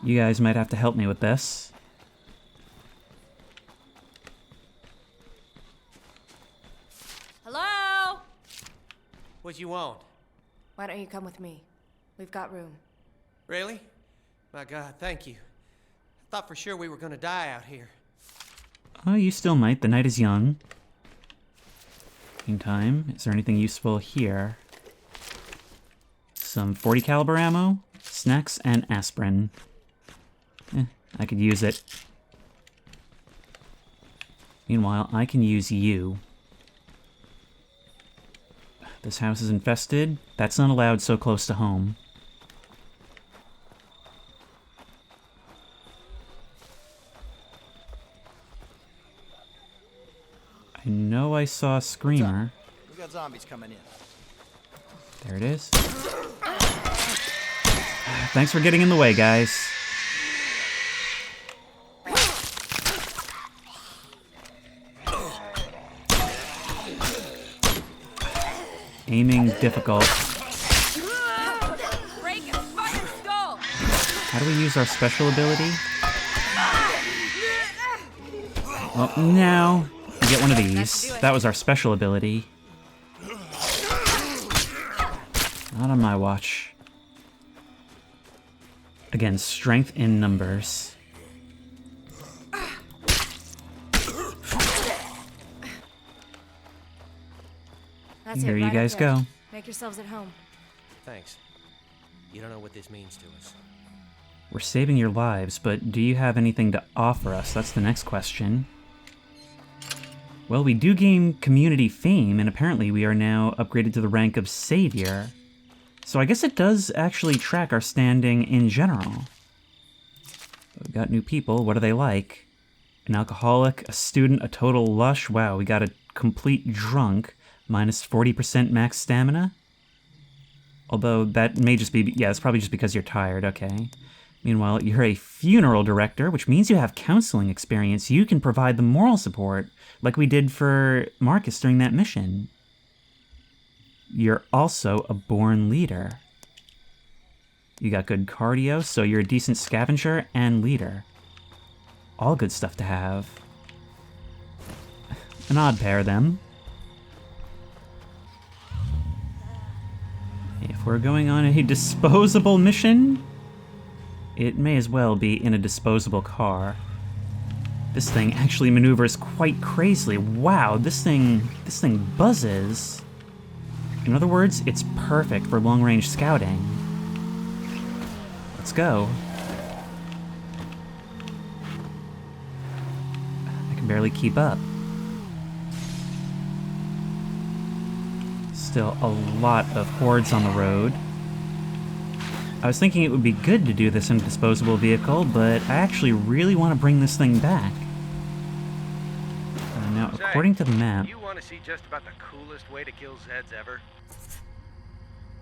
You guys might have to help me with this. Hello? What you want? Why don't you come with me? We've got room. Really? My God, thank you. I thought for sure we were gonna die out here. Oh, you still might. The night is young. Meantime, is there anything useful here? Some 40 caliber ammo, snacks, and aspirin. I could use it. Meanwhile, I can use you. This house is infested. That's not allowed so close to home. I know I saw a screamer. We got zombies coming in. There it is. Thanks for getting in the way, guys. Aiming difficult. Break his fucking skull! How do we use our special ability? Well, now we get one of these. That was our special ability. Not on my watch. Again, strength in numbers. That's Here it, you right guys up there. go. Make yourselves at home. Thanks. You don't know what this means to us. We're saving your lives, but do you have anything to offer us? That's the next question. Well, we do gain community fame, and apparently we are now upgraded to the rank of Savior. So I guess it does actually track our standing in general. We've got new people. What are they like? An alcoholic, a student, a total lush. Wow, we got a complete drunk. Minus 40% max stamina? Although that may just be... Yeah, it's probably just because you're tired, okay. Meanwhile, you're a funeral director, which means you have counseling experience. You can provide the moral support, like we did for Marcus during that mission. You're also a born leader. You got good cardio, so you're a decent scavenger and leader. All good stuff to have. An odd pair, them. If we're going on a disposable mission, it may as well be in a disposable car. This thing actually maneuvers quite crazily. Wow, this thing buzzes. In other words, it's perfect for long-range scouting. Let's go. I can barely keep up. Still a lot of hordes on the road. I was thinking it would be good to do this in a disposable vehicle, but I actually really want to bring this thing back. Now, according to the map... You want to see just about the coolest way to kill Zeds ever?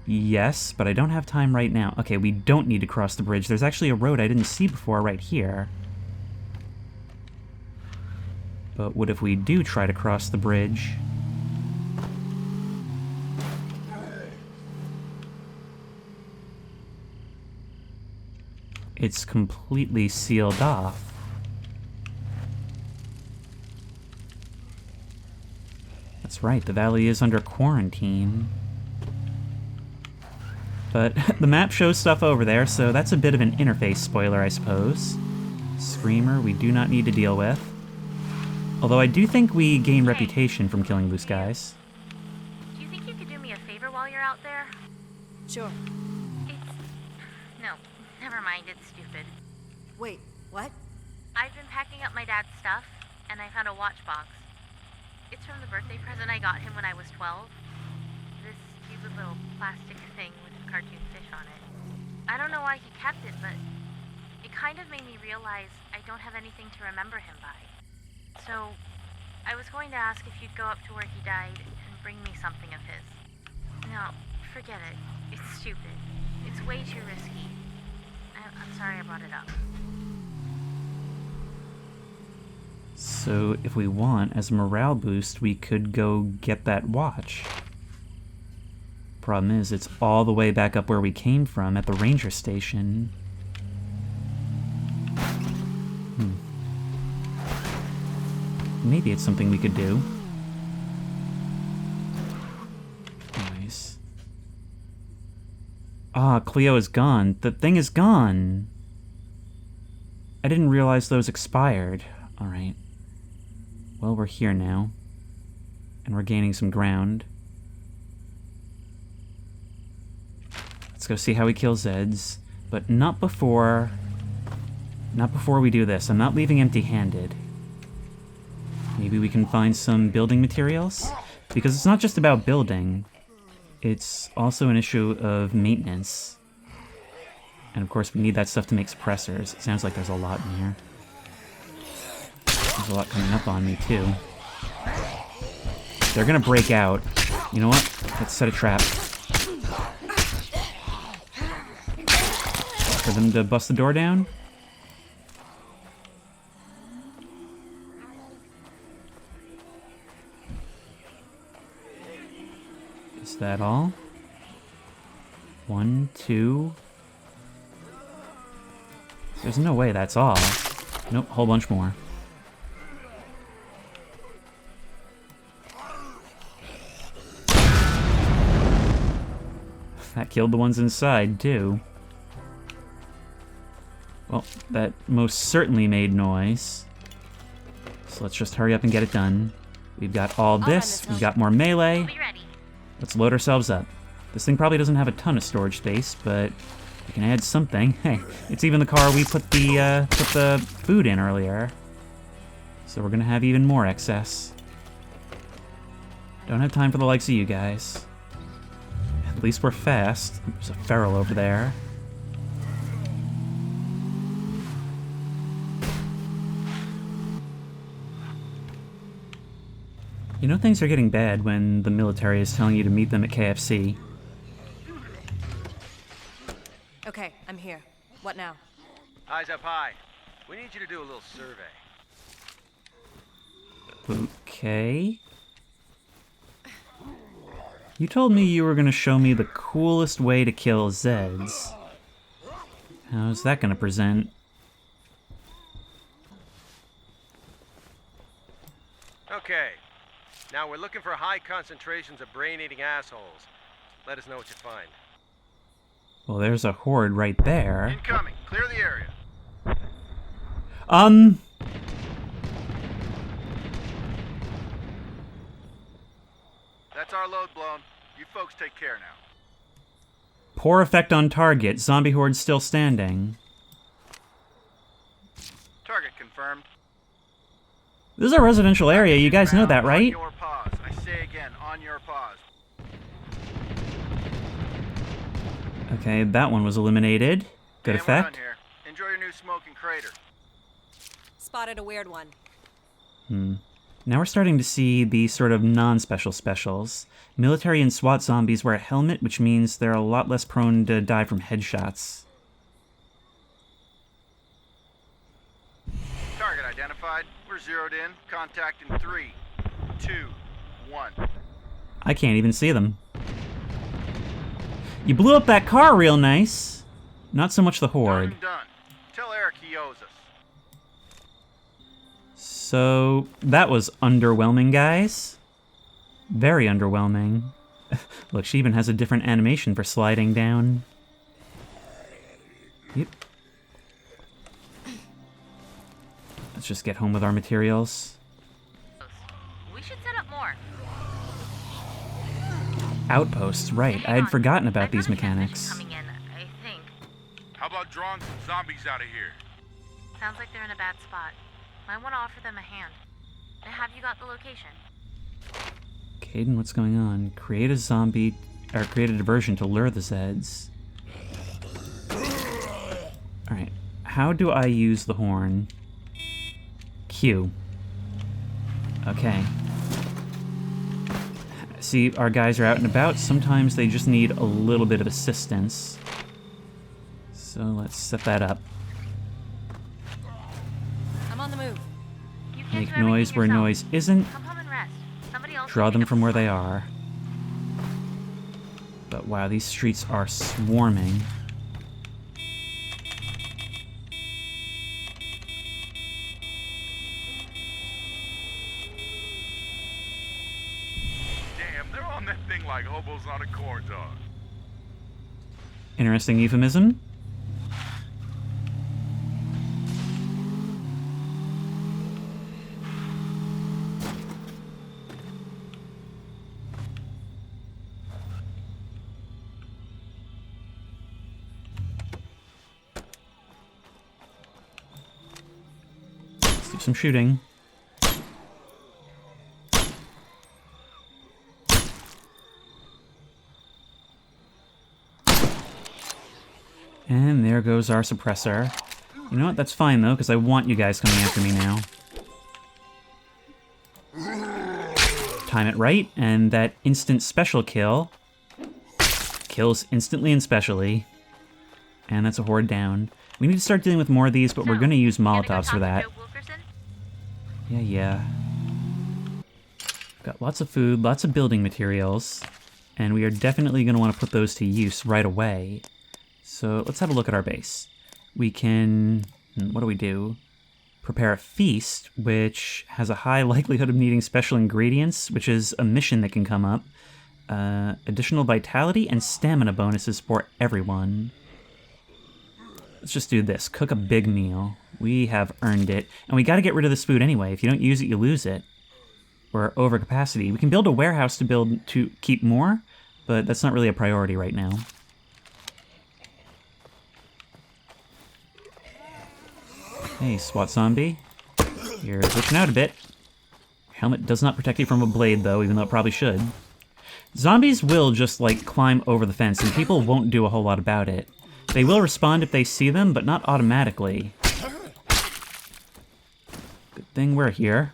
Yes, but I don't have time right now. Okay, we don't need to cross the bridge. There's actually a road I didn't see before right here. But what if we do try to cross the bridge? It's completely sealed off. That's right, the valley is under quarantine. But the map shows stuff over there, so that's a bit of an interface spoiler, I suppose. Screamer, we do not need to deal with. Although I do think we gain reputation from killing loose guys. Do you think you could do me a favor while you're out there? Sure. No, never mind, it's stupid. Wait, what? I've been packing up my dad's stuff, and I found a watch box. It's from the birthday present I got him when I was 12. This cute little plastic thing with a cartoon fish on it. I don't know why he kept it, but it kind of made me realize I don't have anything to remember him by. So, I was going to ask if you'd go up to where he died and bring me something of his. No, forget it. It's stupid. It's way too risky. I'm sorry I brought it up. So if we want, as a morale boost, we could go get that watch. Problem is, it's all the way back up where we came from at the ranger station. Maybe it's something we could do. Nice. Ah, Cleo is gone. The thing is gone. I didn't realize those expired. Alright. Well, we're here now. And we're gaining some ground. Let's go see how we kill Zeds. But not before... Not before we do this. I'm not leaving empty-handed. Maybe we can find some building materials? Because it's not just about building. It's also an issue of maintenance. And of course we need that stuff to make suppressors. It sounds like there's a lot in here. There's a lot coming up on me too. They're gonna break out. You know what? Let's set a trap. For them to bust the door down? Is that all? 1, 2... There's no way that's all. Nope, whole bunch more. That killed the ones inside, too. Well, that most certainly made noise. So let's just hurry up and get it done. We've got all this, we've got more melee. Let's load ourselves up. This thing probably doesn't have a ton of storage space, but we can add something. Hey, it's even the car we put the food in earlier. So we're gonna have even more excess. Don't have time for the likes of you guys. At least we're fast. There's a feral over there. You know things are getting bad when the military is telling you to meet them at KFC. Okay, I'm here. What now? Eyes up high. We need you to do a little survey. Okay. You told me you were gonna show me the coolest way to kill Zeds. How's that gonna present? Okay. Now we're looking for high concentrations of brain-eating assholes. Let us know what you find. Well, there's a horde right there. Incoming. Clear the area. That's our load blown. You folks take care now. Poor effect on target. Zombie horde still standing. Target confirmed. This is a residential area. You guys know that, right? On your paws. I say again, on your paws. Okay, that one was eliminated. Good We're done effect. here. Enjoy your new smoking crater. Spotted a weird one. Now we're starting to see the sort of non-special specials. Military and SWAT zombies wear a helmet, which means they're a lot less prone to die from headshots. Target identified. We're zeroed in. Contact in 3, 2, 1. I can't even see them. You blew up that car real nice. Not so much the horde. Done. Tell Eric he owes us. So, that was underwhelming, guys. Very underwhelming. Look, she even has a different animation for sliding down. Yep. Let's just get home with our materials. We should set up more. Outposts, right. I had forgotten about these mechanics. Coming in, I think. How about drawing some zombies out of here? Sounds like they're in a bad spot. Might want to offer them a hand. Have you got the location? Caden, what's going on? Create a zombie, or create a diversion to lure the Zeds. Alright, how do I use the horn? Q. Okay. See, our guys are out and about. Sometimes they just need a little bit of assistance. So let's set that up. I'm on the move. You Make noise where noise isn't. Come home and rest. Somebody else Draw will them pick up from the where they slack. are. But wow, these streets are swarming. Damn, they're on that thing like hobos on a corn dog. Interesting euphemism. Let's do some shooting. And there goes our suppressor. You know what? That's fine, though, because I want you guys coming after me now. Time it right, and that instant special kill kills instantly and specially. And that's a horde down. We need to start dealing with more of these, but we're going to use Molotovs for that. Yeah. Got lots of food, lots of building materials, and we are definitely going to want to put those to use right away. So let's have a look at our base. We can, what do we do? Prepare a feast, which has a high likelihood of needing special ingredients, which is a mission that can come up. Additional vitality and stamina bonuses for everyone. Let's just do this. Cook a big meal. We have earned it. And we got to get rid of this food anyway. If you don't use it, you lose it. We're over capacity. We can build a warehouse to keep more, but that's not really a priority right now. Hey, SWAT zombie. You're glitching out a bit. Helmet does not protect you from a blade, though, even though it probably should. Zombies will just, like, climb over the fence, and people won't do a whole lot about it. They will respond if they see them, but not automatically. Good thing we're here.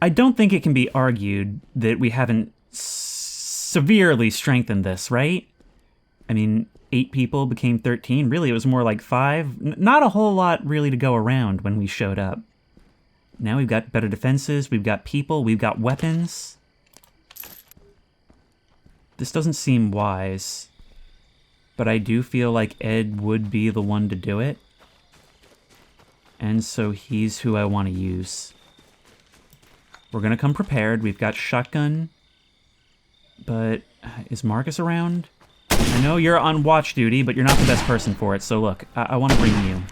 I don't think it can be argued that we haven't severely strengthened this, right? I mean, 8 people became 13. Really, it was more like 5. Not a whole lot really to go around when we showed up. Now we've got better defenses, we've got people, we've got weapons. This doesn't seem wise, but I do feel like Ed would be the one to do it. And so he's who I want to use. We're going to come prepared. We've got shotgun, but is Marcus around? I know you're on watch duty, but you're not the best person for it, so look, I want to bring you.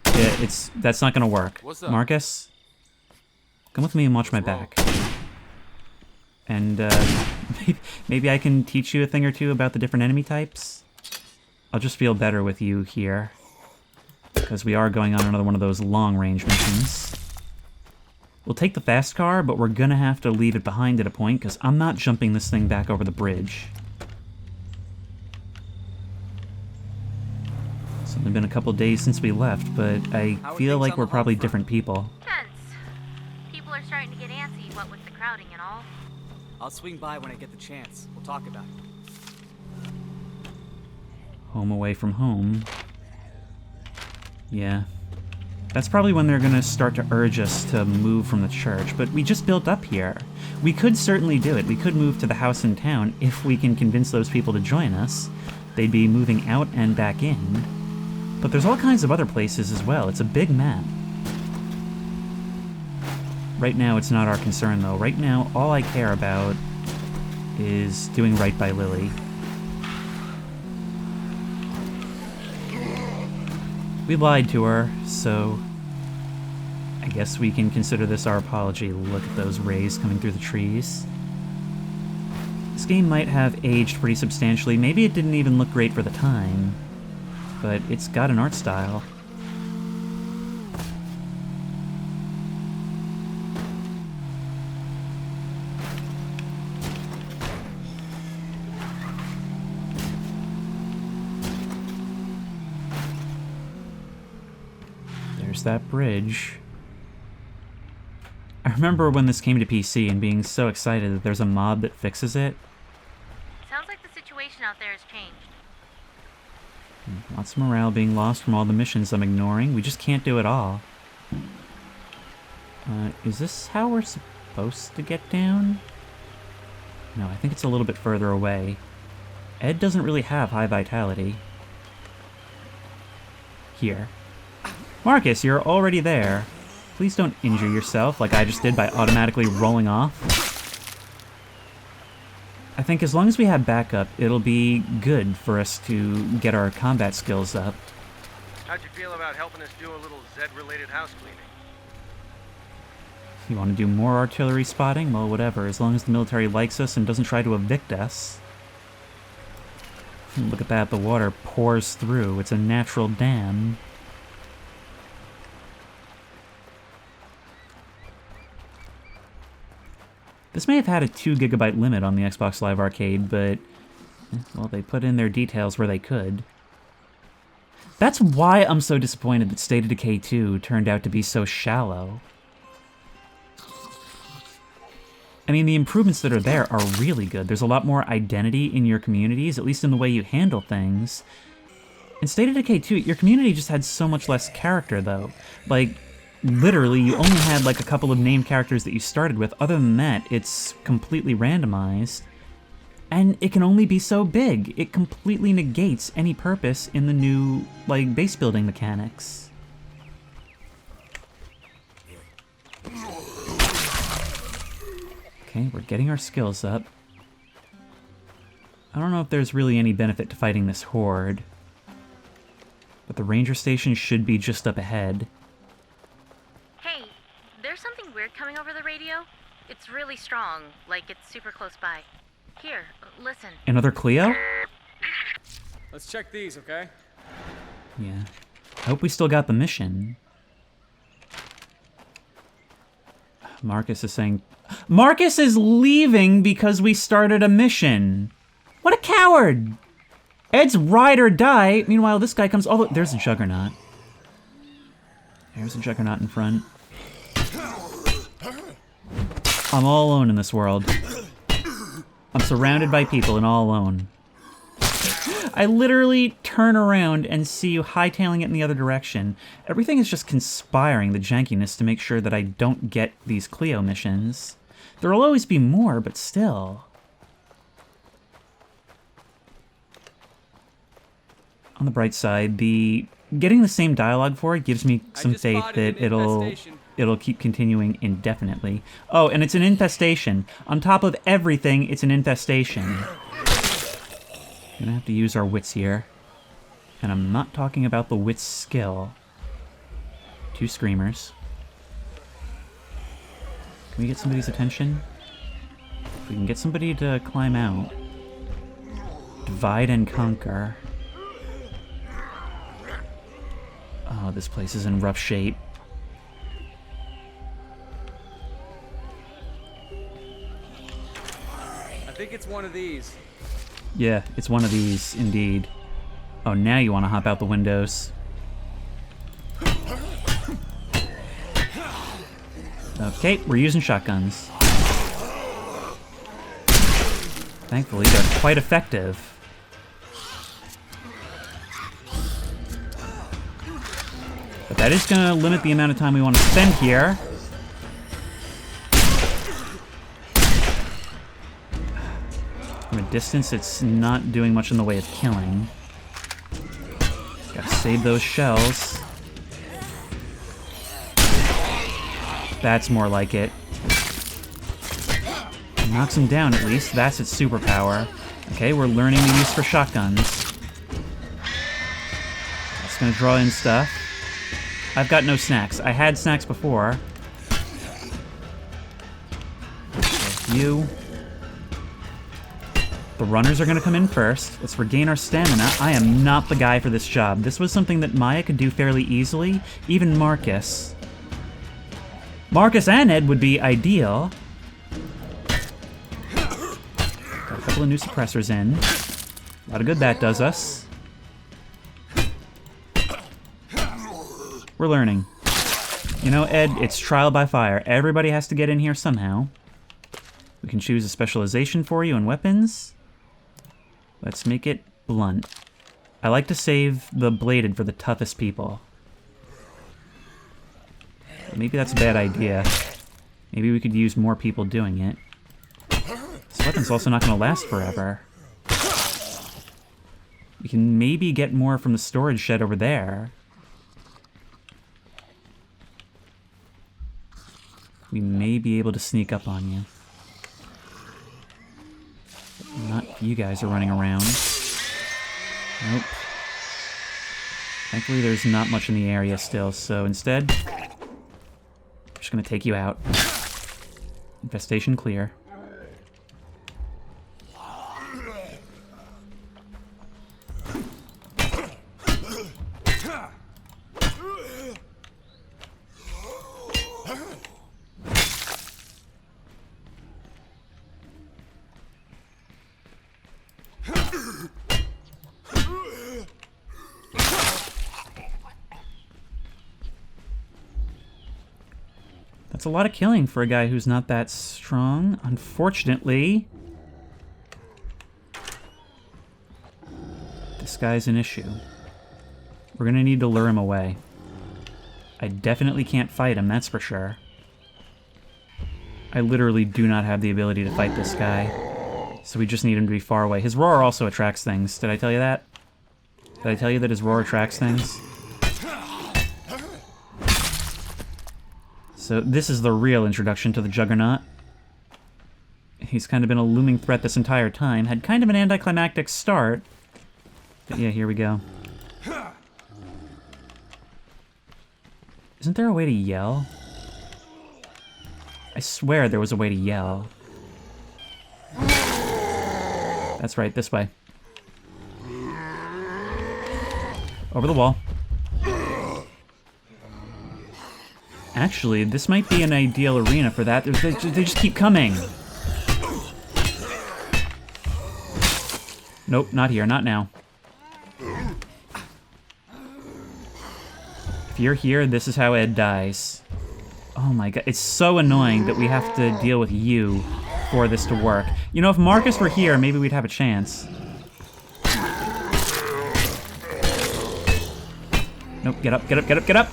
Yeah, that's not gonna work. What's up? Marcus, come with me and watch my back. And maybe I can teach you a thing or two about the different enemy types. I'll just feel better with you here, because we are going on another one of those long-range missions. We'll take the fast car, but we're gonna have to leave it behind at a point, because I'm not jumping this thing back over the bridge. It's only been a couple days since we left, but I feel like we're probably different people. Tense. People are starting to get antsy, what with the crowding and all. I'll swing by when I get the chance. We'll talk about it. Home away from home. Yeah. That's probably when they're gonna start to urge us to move from the church, but we just built up here. We could certainly do it. We could move to the house in town if we can convince those people to join us. They'd be moving out and back in. But there's all kinds of other places as well. It's a big map. Right now, it's not our concern, though. Right now, all I care about is doing right by Lily. We lied to her, so I guess we can consider this our apology. Look at those rays coming through the trees. This game might have aged pretty substantially. Maybe it didn't even look great for the time, but it's got an art style. There's that bridge. I remember when this came to PC and being so excited that there's a mod that fixes it. Sounds like the situation situation out there has changed. Lots of morale being lost from all the missions I'm ignoring. We just can't do it all. Is this how we're supposed to get down? No, I think it's a little bit further away. Ed doesn't really have high vitality. Here. Marcus, you're already there. Please don't injure yourself like I just did by automatically rolling off. I think as long as we have backup, it'll be good for us to get our combat skills up. How'd you feel about helping us do a little Zed-related house cleaning? You want to do more artillery spotting? Well, whatever, as long as the military likes us and doesn't try to evict us. Look at that, the water pours through. It's a natural dam. This may have had a 2 GB limit on the Xbox Live Arcade, but, well, they put in their details where they could. That's why I'm so disappointed that State of Decay 2 turned out to be so shallow. I mean, the improvements that are there are really good. There's a lot more identity in your communities, at least in the way you handle things. In State of Decay 2, your community just had so much less character, though. Like, literally, you only had like a couple of named characters that you started with. Other than that, it's completely randomized. And it can only be so big. It completely negates any purpose in the new, like, base building mechanics. Okay, we're getting our skills up. I don't know if there's really any benefit to fighting this horde. But the ranger station should be just up ahead. Hey, there's something weird coming over the radio. It's really strong, like it's super close by. Here, listen. Another Cleo? Let's check these, okay? Yeah. I hope we still got the mission. Marcus is saying... Marcus is leaving because we started a mission! What a coward! Ed's ride or die. Meanwhile, this guy comes all the... There's a Juggernaut. There's a Juggernaut in front. I'm all alone in this world. I'm surrounded by people and all alone. I literally turn around and see you hightailing it in the other direction. Everything is just conspiring the jankiness to make sure that I don't get these Cleo missions. There'll always be more, but still. On the bright side, getting the same dialogue for it gives me some faith that it'll keep continuing indefinitely. Oh, and it's an infestation. On top of everything, it's an infestation. We're gonna have to use our wits here. And I'm not talking about the wits skill. 2 screamers. Can we get somebody's attention? If we can get somebody to climb out. Divide and conquer. Oh, this place is in rough shape. I think it's one of these. Yeah, it's one of these, indeed. Oh, now you want to hop out the windows. Okay, we're using shotguns. Thankfully, they're quite effective. But that is going to limit the amount of time we want to spend here. From a distance, it's not doing much in the way of killing. Gotta save those shells. That's more like it. Knocks him down, at least. That's its superpower. Okay, we're learning the use for shotguns. That's gonna draw in stuff. I've got no snacks. I had snacks before. You. The runners are gonna come in first. Let's regain our stamina. I am not the guy for this job. This was something that Maya could do fairly easily. Even Marcus. Marcus and Ed would be ideal. Got a couple of new suppressors in. A lot of good that does us. We're learning. You know, Ed, it's trial by fire. Everybody has to get in here somehow. We can choose a specialization for you in weapons. Let's make it blunt. I like to save the bladed for the toughest people. Maybe that's a bad idea. Maybe we could use more people doing it. This weapon's also not going to last forever. We can maybe get more from the storage shed over there. We may be able to sneak up on you. Not if you guys are running around. Nope. Thankfully there's not much in the area still, so instead, I'm just gonna take you out. Infestation clear. That's a lot of killing for a guy who's not that strong, unfortunately. This guy's an issue. We're gonna need to lure him away. I definitely can't fight him, that's for sure. I literally do not have the ability to fight this guy. So we just need him to be far away. His roar also attracts things. Did I tell you that? Did I tell you that his roar attracts things? So this is the real introduction to the Juggernaut. He's kind of been a looming threat this entire time. Had kind of an anticlimactic start. But yeah, here we go. Isn't there a way to yell? I swear there was a way to yell. That's right, this way. Over the wall. Actually, this might be an ideal arena for that. They just keep coming. Nope, not here, not now. If you're here, this is how Ed dies. Oh my god, it's so annoying that we have to deal with you for this to work. You know, if Marcus were here, maybe we'd have a chance. Nope, get up, get up, get up, get up!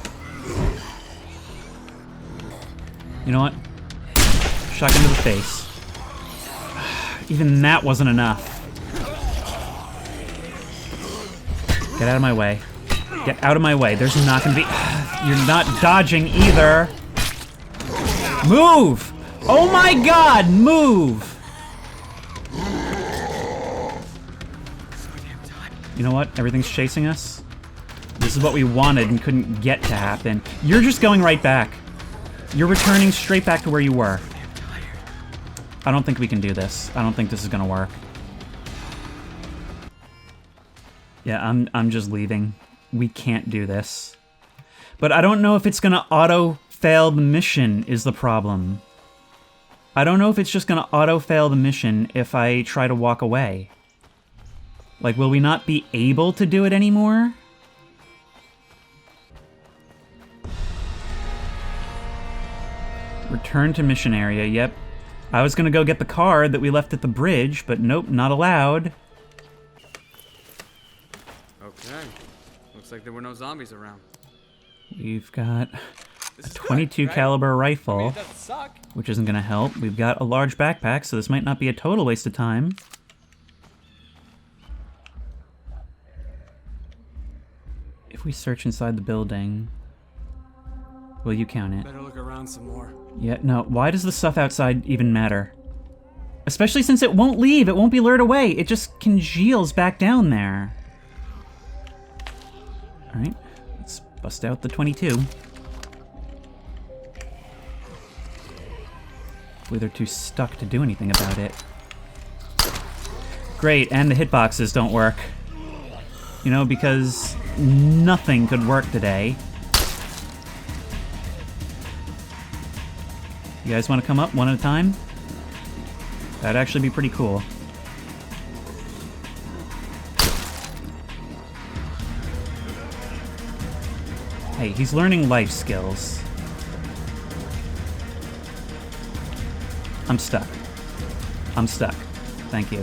You know what? Shotgun to the face. Even that wasn't enough. Get out of my way. Get out of my way. There's not gonna be... You're not dodging either. Move! Oh my god, move! You know what? Everything's chasing us. This is what we wanted and couldn't get to happen. You're just going right back. You're returning straight back to where you were. I don't think we can do this. I don't think this is gonna work. Yeah, I'm just leaving. We can't do this. But I don't know if it's gonna auto-fail the mission is the problem. I don't know if it's just gonna auto-fail the mission if I try to walk away. Like, will we not be able to do it anymore? Return to mission area, yep. I was gonna go get the card that we left at the bridge, but nope, not allowed. Okay. Looks like there were no zombies around. We've got a 22 caliber rifle, I mean, it doesn't suck. which isn't gonna help. We've got a large backpack, so this might not be a total waste of time. If we search inside the building, will you count it? Better look around some more. Yeah, no, why does the stuff outside even matter? Especially since it won't leave, it won't be lured away, it just congeals back down there. Alright, let's bust out the 22. Hopefully they're too stuck to do anything about it. Great, and the hitboxes don't work. You know, because nothing could work today. You guys want to come up one at a time? That'd actually be pretty cool. Hey, he's learning life skills. I'm stuck. I'm stuck. Thank you.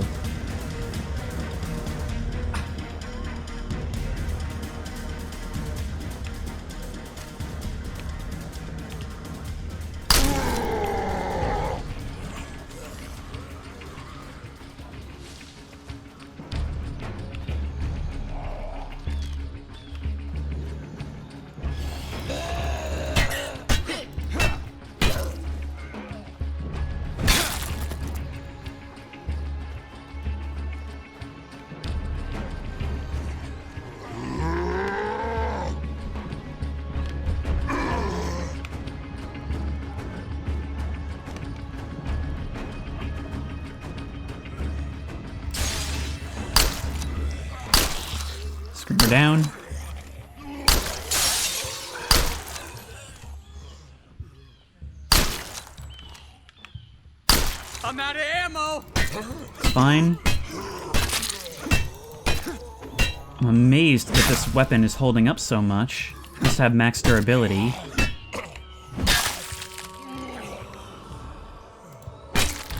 Screamer down. I'm out of ammo! It's fine. I'm amazed that this weapon is holding up so much. It must have max durability.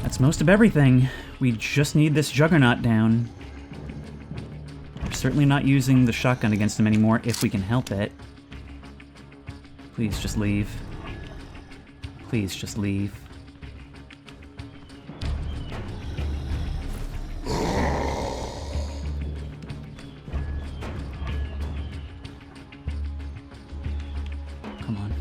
That's most of everything. We just need this juggernaut down. We're certainly not using the shotgun against him anymore if we can help it. Please just leave. Please just leave. Come on.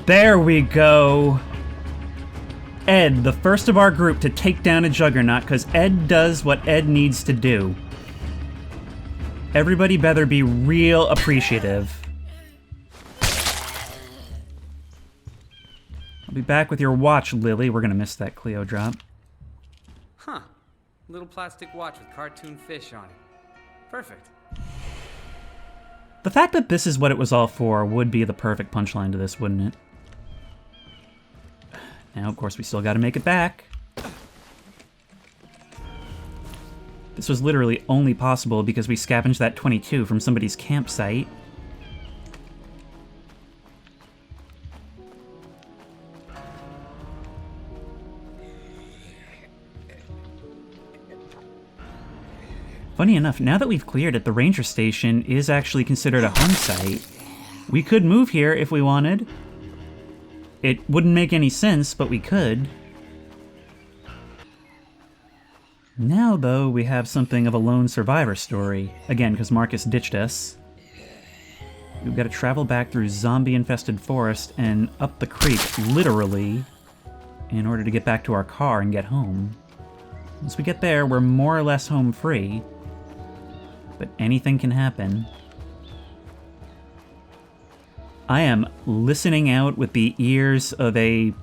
There we go. Ed, the first of our group to take down a juggernaut, because Ed does what Ed needs to do. Everybody better be real appreciative. I'll be back with your watch, Lily. We're gonna miss that Cleo drop. Huh. Little plastic watch with cartoon fish on it. Perfect. The fact that this is what it was all for would be the perfect punchline to this, wouldn't it? Now, of course, we still gotta make it back. This was literally only possible because we scavenged that 22 from somebody's campsite. Funny enough, now that we've cleared it, the ranger station is actually considered a home site. We could move here if we wanted. It wouldn't make any sense, but we could. Now, though, we have something of a lone survivor story. Again, because Marcus ditched us. We've got to travel back through zombie-infested forest and up the creek, literally, in order to get back to our car and get home. Once we get there, we're more or less home free. But anything can happen. I am listening out with the ears of a...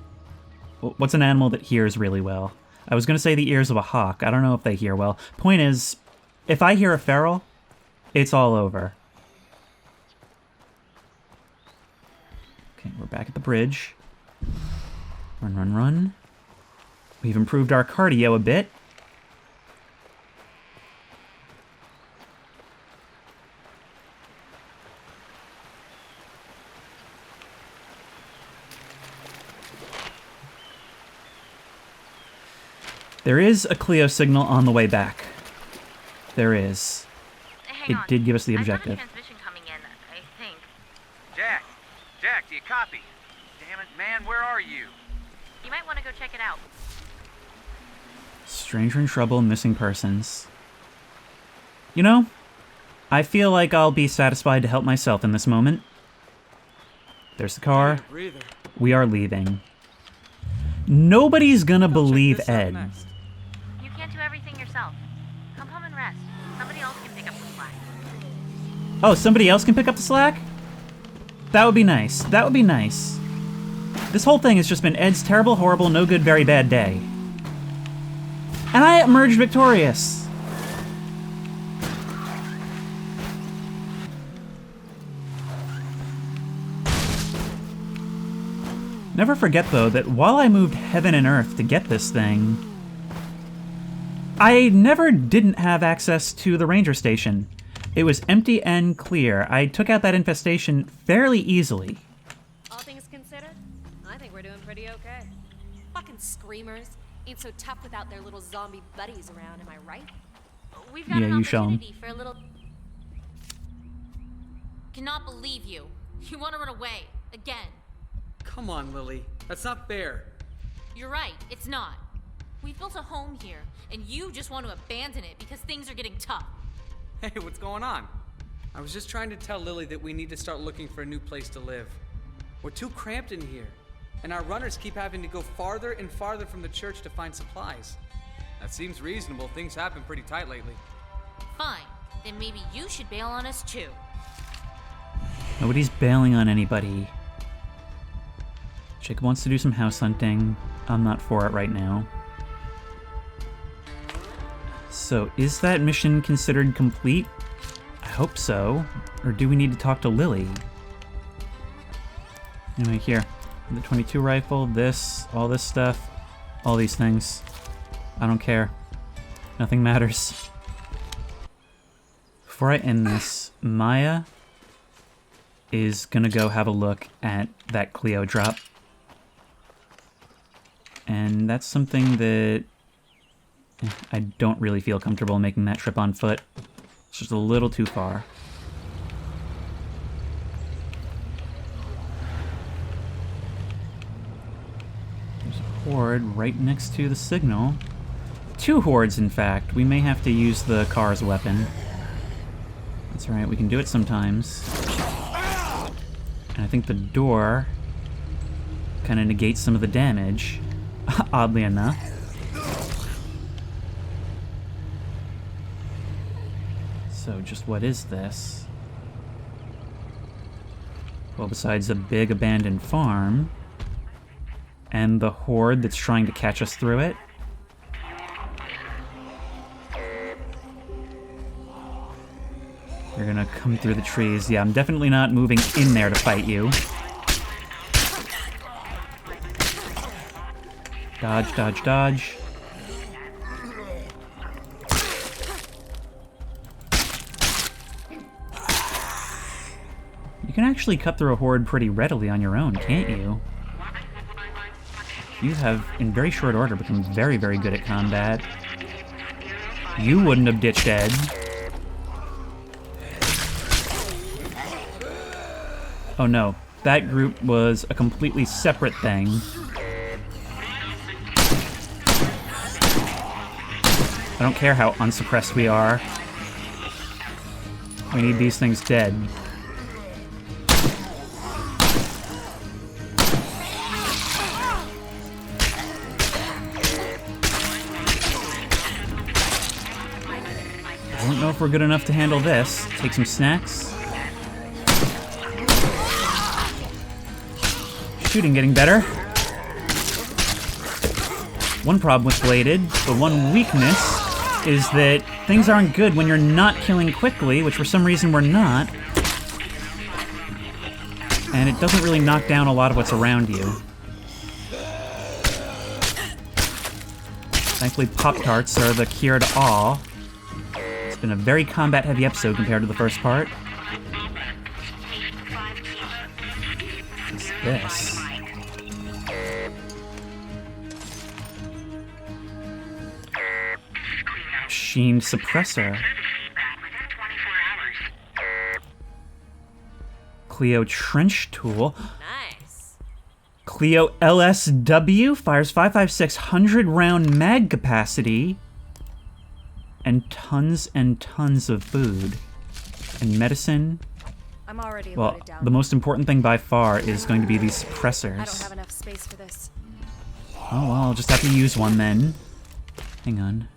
What's an animal that hears really well? I was going to say the ears of a hawk. I don't know if they hear well. Point is, if I hear a feral, it's all over. Okay, we're back at the bridge. Run, run, run. We've improved our cardio a bit. There is a Cleo signal on the way back. There is. It did give us the objective. Transmission coming in, I think. Jack, do you copy? Damn it, man, where are you? You might want to go check it out. Stranger in trouble, missing persons. You know, I feel like I'll be satisfied to help myself in this moment. There's the car. We are leaving. Nobody's gonna believe Ed. You can't do everything yourself. Come home and rest. Somebody else can pick up the slack. Oh, somebody else can pick up the slack? That would be nice. That would be nice. This whole thing has just been Ed's terrible, horrible, no good, very bad day. And I emerged victorious. Never forget, though, that while I moved heaven and earth to get this thing, I never didn't have access to the ranger station. It was empty and clear. I took out that infestation fairly easily. All things considered, I think we're doing pretty okay. Fucking screamers. Ain't so tough without their little zombie buddies around, am I right? We've got Yeah, an you show 'em. opportunity for a little... Cannot believe you. You want to run away. Again. Come on, Lily. That's not fair. You're right, it's not. We've built a home here, and you just want to abandon it because things are getting tough. Hey, what's going on? I was just trying to tell Lily that we need to start looking for a new place to live. We're too cramped in here, and our runners keep having to go farther and farther from the church to find supplies. That seems reasonable. Things happen pretty tight lately. Fine, then maybe you should bail on us too. Nobody's bailing on anybody. Jacob wants to do some house hunting. I'm not for it right now. So, is that mission considered complete? I hope so. Or do we need to talk to Lily? Anyway, here. The 22 rifle, this, all this stuff, all these things. I don't care. Nothing matters. Before I end this, Maya is gonna go have a look at that Cleo drop. And that's something that I don't really feel comfortable making that trip on foot. It's just a little too far. There's a horde right next to the signal. 2 hordes, in fact. We may have to use the car as a weapon. That's right, we can do it sometimes. And I think the door kind of negates some of the damage, oddly enough. So just what is this? Well, besides a big abandoned farm, and the horde that's trying to catch us through it. You're gonna come through the trees. Yeah, I'm definitely not moving in there to fight you. Dodge, dodge, dodge. You can actually cut through a horde pretty readily on your own, can't you? You have, in very short order, become very, very good at combat. You wouldn't have ditched Ed. Oh no, that group was a completely separate thing. I don't care how unsuppressed we are. We need these things dead. I don't know if we're good enough to handle this. Take some snacks. Shooting getting better. One problem with Bladed, the one weakness, is that things aren't good when you're not killing quickly, which for some reason we're not. And it doesn't really knock down a lot of what's around you. Thankfully, Pop-Tarts are the cure to all. It's been a very combat-heavy episode compared to the first part. What's this? Machine suppressor. Cleo trench tool. Nice. Cleo LSW fires 5.56 round mag capacity. And tons of food. And medicine. I'm already Well, loaded down. the most important thing by far is going to be these suppressors. I don't have enough space for this. Oh, well, I'll just have to use one then. Hang on.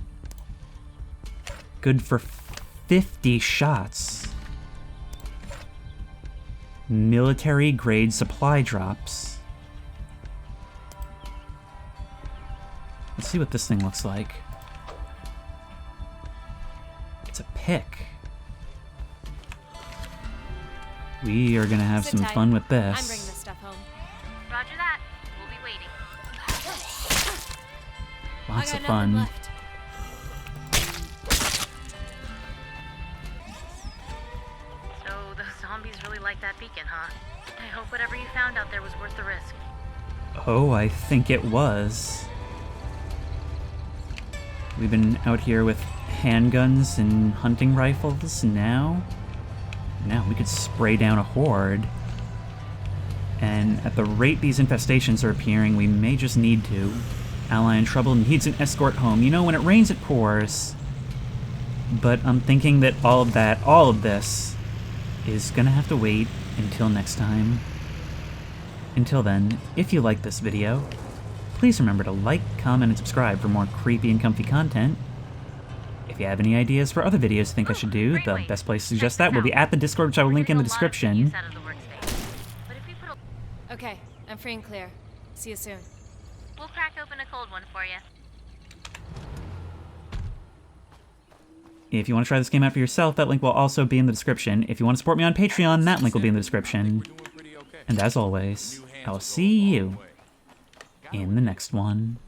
Good for 50 shots. Military grade supply drops. Let's see what this thing looks like. It's a pick. We are gonna have some fun with this. I'm bringing this stuff home. Roger that. We'll be waiting. Lots of fun. So those zombies really like that beacon, huh? I hope whatever you found out there was worth the risk. Oh, I think it was. We've been out here with handguns and hunting rifles. Now we could spray down a horde. And at the rate these infestations are appearing, we may just need to. Ally in trouble needs an escort home. You know, when it rains, it pours. But I'm thinking that all of this, is gonna have to wait until next time. Until then, if you like this video, please remember to like, comment, and subscribe for more creepy and comfy content. If you have any ideas for other videos you think I should do, the best place to suggest that will be at the Discord, which I will link in the description. Okay, I'm free and clear. See you soon. We'll crack open a cold one for you. If you want to try this game out for yourself, that link will also be in the description. If you want to support me on Patreon, that link will be in the description. And as always, I will see you in the next one.